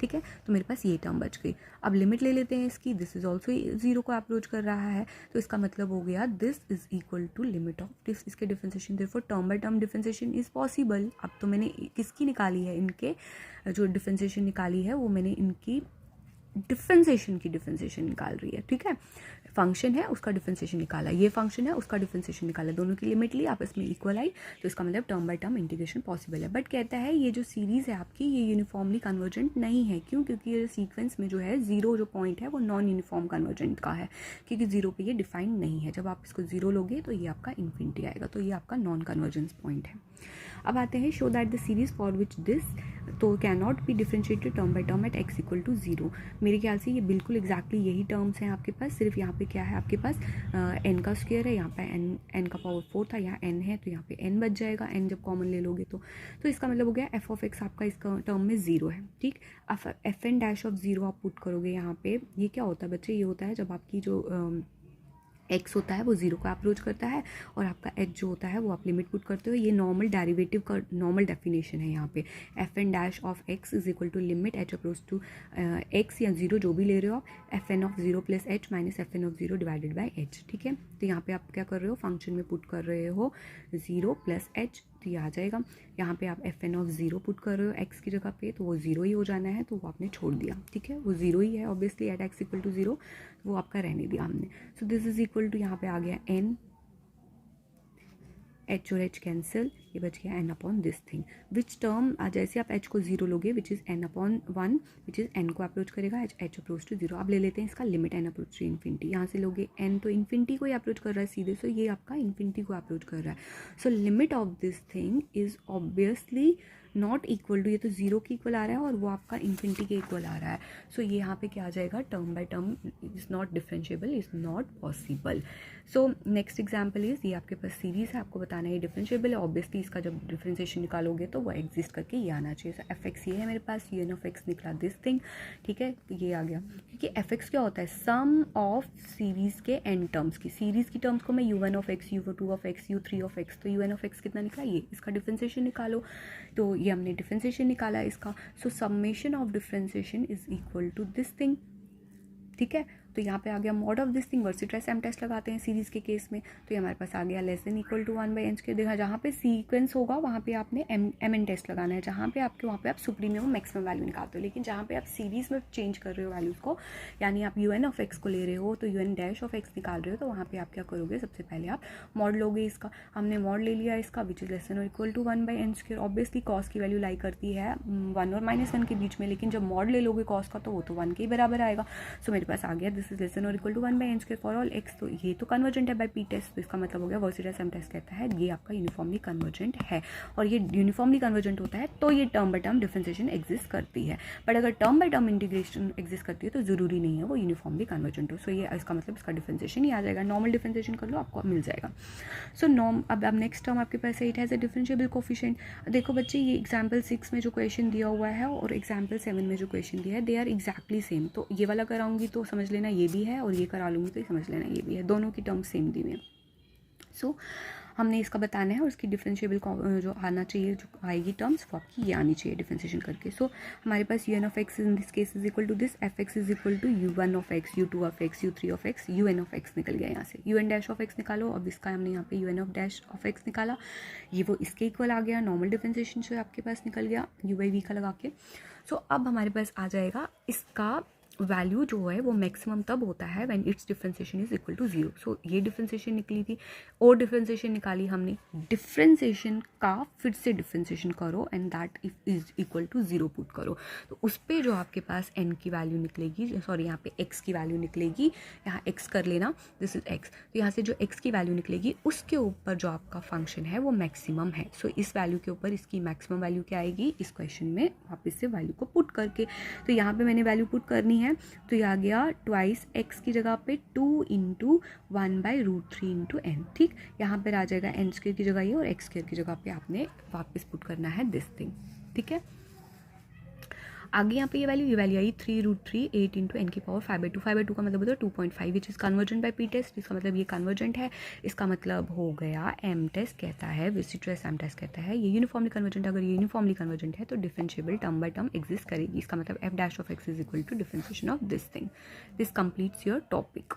ठीक है। तो मेरे पास ये टर्म बच गई। अब लिमिट ले लेते हैं इसकी, दिस इज ऑल्सो 0 को अप्रोच कर रहा है, तो इसका मतलब हो गया this is equal to limit of this, इसके differentiation, therefore term by term differentiation is possible. अब तो मैंने किसकी निकाली है, इनके जो डिफरेंशिएशन निकाली है वो मैंने इनकी डिफरेंशिएशन की डिफरेंशिएशन निकाल रही है, ठीक है। फंक्शन है उसका डिफरेंशिएशन निकाला, ये फंक्शन है उसका डिफरेंशिएशन निकाला, दोनों की लिमिट ली, आपस में इक्वल आई, तो इसका मतलब term by term integration possible है। बट कहता है ये जो सीरीज़ है आपकी ये यूनिफॉर्मली कन्वर्जेंट नहीं है, क्यों, क्योंकि ये सीक्वेंस में जो है 0 जो पॉइंट है वो नॉन यूनिफॉर्म कन्वर्जेंट का है, क्योंकि 0 पे ये डिफाइंड नहीं है। जब आप इसको 0 लोगे तो ये आपका इन्फिनिटी आएगा, तो ये आपका नॉन कन्वर्जेंस पॉइंट है। अब आते हैं show that the series for which this तो can not be differentiated term by term at x equal to 0। मेरे ख्याल से ये बिल्कुल एग्जैक्टली यही टर्म्स हैं आपके पास, सिर्फ यहाँ पे क्या है आपके पास n का स्क्वायर है, यहाँ पे n का पावर 4 था, यहाँ n है तो यहाँ पे n बच जाएगा, n जब कॉमन ले लोगे तो इसका मतलब हो गया f ऑफ x आपका इस टर्म में 0 है, ठीक। एफ एन डैश ऑफ 0 आप पुट करोगे यहाँ पे, ये क्या होता है बच्चे, ये होता है जब आपकी जो x होता है वो 0 का अप्रोच करता है और आपका h जो होता है वो आप लिमिट पुट करते हो। ये नॉर्मल डेरिवेटिव का नॉर्मल डेफिनेशन है यहाँ पे, F N dash of x is equal to limit h approach to x या 0 जो भी ले रहे हो आप, F N of 0 + h minus F N of 0 divided by h, ठीक है। तो यहाँ पे आप क्या कर रहे हो, फंक्शन में पुट कर रहे हो 0 + h, तो ये आ जाएगा। यहाँ पे आप एफ एन ऑफ 0 पुट कर रहे हो x की जगह पे, तो वो 0 ही हो जाना है, तो वो आपने छोड़ दिया, ठीक है, वो 0 ही है obviously at x equal to 0, वो आपका रहने दिया हमने। So this is equal to यहाँ पे आ गया n, h और h कैंसिल, ये बच गया n upon this thing which term, जैसे आप h को 0 लोगे which is n upon 1 which is n को अप्रोच करेगा h अप्रोच टू 0। अब ले लेते हैं इसका limit n approach to infinity, यहाँ से लोगे n तो इन्फिनिटी को ही अप्रोच कर रहा है सीधे, सो ये आपका इन्फिनिटी को अप्रोच कर रहा है। So limit of this thing is obviously not equal to, ये तो 0 के इक्वल आ रहा है और वो आपका इन्फिनिटी के इक्वल आ रहा है। सो ये यहाँ पे क्या आ जाएगा, term by term is not differentiable, is not possible. So next example is, ये आपके पास सीरीज़ है, आपको बताना है ये डिफरेंशिएबल है। ऑब्वियसली इसका जब डिफरेंशिएशन निकालोगे तो वो एग्जिस्ट करके ये आना चाहिए। सो एफ एक्स ये है मेरे पास, यू एन ऑफ एक्स निकला दिस थिंग, ठीक है, ये आ गया। क्योंकि एफ एक्स क्या होता है, सम ऑफ सीरीज़ के एन टर्म्स की, सीरीज़ की टर्म्स को मैं you one of X, U two of X, U three of x, तो यू एन ऑफ एक्स कितना निकला, ये इसका डिफरेंशिएशन निकालो। तो ये हमने डिफरेंशिएशन निकाला इसका। So summation of differentiation is equal to this thing, ठीक है। तो यहाँ पे आ गया mod of this thing, Weierstrass M test लगाते हैं सीरीज़ के केस में, तो ये हमारे पास आ गया less than equal to 1/n square. देखा जहाँ पे सीक्वेंस होगा वहाँ पे आपने एम एन टेस्ट लगाना है, जहाँ पे आपके वहाँ पे आप सुप्रीमियम मैक्सिमम वैल्यू निकालते हो। लेकिन जहाँ पे आप सीरीज़ में चेंज कर रहे हो वैल्यूज़ को, यानी आप यू एन ऑफ एक्स को ले रहे हो तो U N dash of X निकाल रहे हो, तो वहाँ पर आप क्या करोगे, सबसे पहले आप मॉड लोगे इसका। हमने मॉड ले लिया इसका विच इज़ लेस देन और equal to 1/n square. Obviously cos की वैल्यू लाई करती है 1 और -1 के बीच में, लेकिन जब मॉड ले लोगे कॉस का तो वो तो 1 के ही बराबर आएगा। सो मेरे पास आ गया दिस इज लेस देन और equal to 1/n square for all x। तो ये तो कन्वर्जेंट है बाय पी टेस्ट, तो इसका मतलब हो गया वर्सिट्राइस एम टेस्ट कहता है ये आपका यूनिफॉर्मली कन्वर्जेंट है। और ये यूनिफॉर्मली कन्वर्जेंट होता है तो ये term by term differentiation exist करती है। बट अगर term by term integration exist करती है तो जरूरी नहीं है वो यूनिफॉर्मली कन्वर्जेंट हो। सो ये इसका मतलब इसका डिफरेंशिएशन ही आ जाएगा। नॉर्मल डिफरेंशिएशन कर लो आपको मिल जाएगा। सो अब नेक्स्ट टर्म आपके पास है it has a differentiable coefficient. देखो बच्चे ये एग्जाम्पल 6 में जो क्वेश्चन दिया हुआ है और एग्जाम्पल 7 में जो क्वेश्चन दिया है दे आर एग्जैक्टली सेम। तो ये वाला कराऊंगी तो समझ लेना ये भी है, और ये करा लूँगी तो समझ लेना ये भी है, दोनों की टर्म्स सेम दी हुई है। सो हमने इसका बताना है और इसकी डिफरेंशिएबल जो आना चाहिए, जो आएगी टर्म्स वो आपकी ये आनी चाहिए डिफरेंशिएशन करके। सो हमारे पास you N of x in this case is equal to this, F x is equal to U one of X, U two of X, U three of X, U N of X निकल गया यहाँ से। U N dash of X निकालो, अब इसका हमने यहाँ पे U N of dash of X निकाला, ये वो इसके इक्वल आ गया। नॉर्मल डिफरेंशिएशन जो आपके पास निकल गया यू बाई वी का लगा के। सो अब हमारे पास आ जाएगा इसका वैल्यू जो है वो मैक्सिमम तब होता है when its differentiation is equal to 0। So ये डिफरेंशिएशन निकली थी और डिफरेंशिएशन निकाली हमने, डिफरेंशिएशन का फिर से डिफरेंशिएशन करो and that is equal to 0 put करो, तो उस पर जो आपके पास n की वैल्यू निकलेगी, सॉरी यहाँ पे x की वैल्यू निकलेगी, यहाँ x कर लेना दिस इज x, तो यहाँ से जो x की वैल्यू निकलेगी उसके ऊपर जो आपका फंक्शन है वो मैक्सिमम है। सो इस वैल्यू के ऊपर इसकी मैक्सिमम वैल्यू क्या आएगी इस क्वेश्चन में वापस से वैल्यू को पुट करके, तो यहाँ पे मैंने वैल्यू पुट करनी है तो ये आ गया ट्वाइस x की जगह पे 2 इंटू 1/√3 इंटू n। ठीक, यहाँ पर आ जाएगा n स्क्वायर की जगह ये और x स्क्वायर की जगह पे आपने वापस पुट करना है दिस थिंग। ठीक है, आगे यहाँ पे ये वैल्यू आई 3√3 8 इंटू n की पावर 5/2। 5/2 का मतलब होता है 2.5 which is convergent by P test, इसका मतलब ये कन्वर्जेंट है। इसका मतलब हो गया एम टेस्ट कहता है, वर्सिट्राइस एम टेस्ट कहता है ये यूनिफॉर्मली कन्वर्जेंट। अगर ये यूनिफॉर्मली कन्वर्जेंट है तो differentiable term by term exist करेगी। इसका मतलब F dash of x is equal to differentiation of this thing. This completes your topic.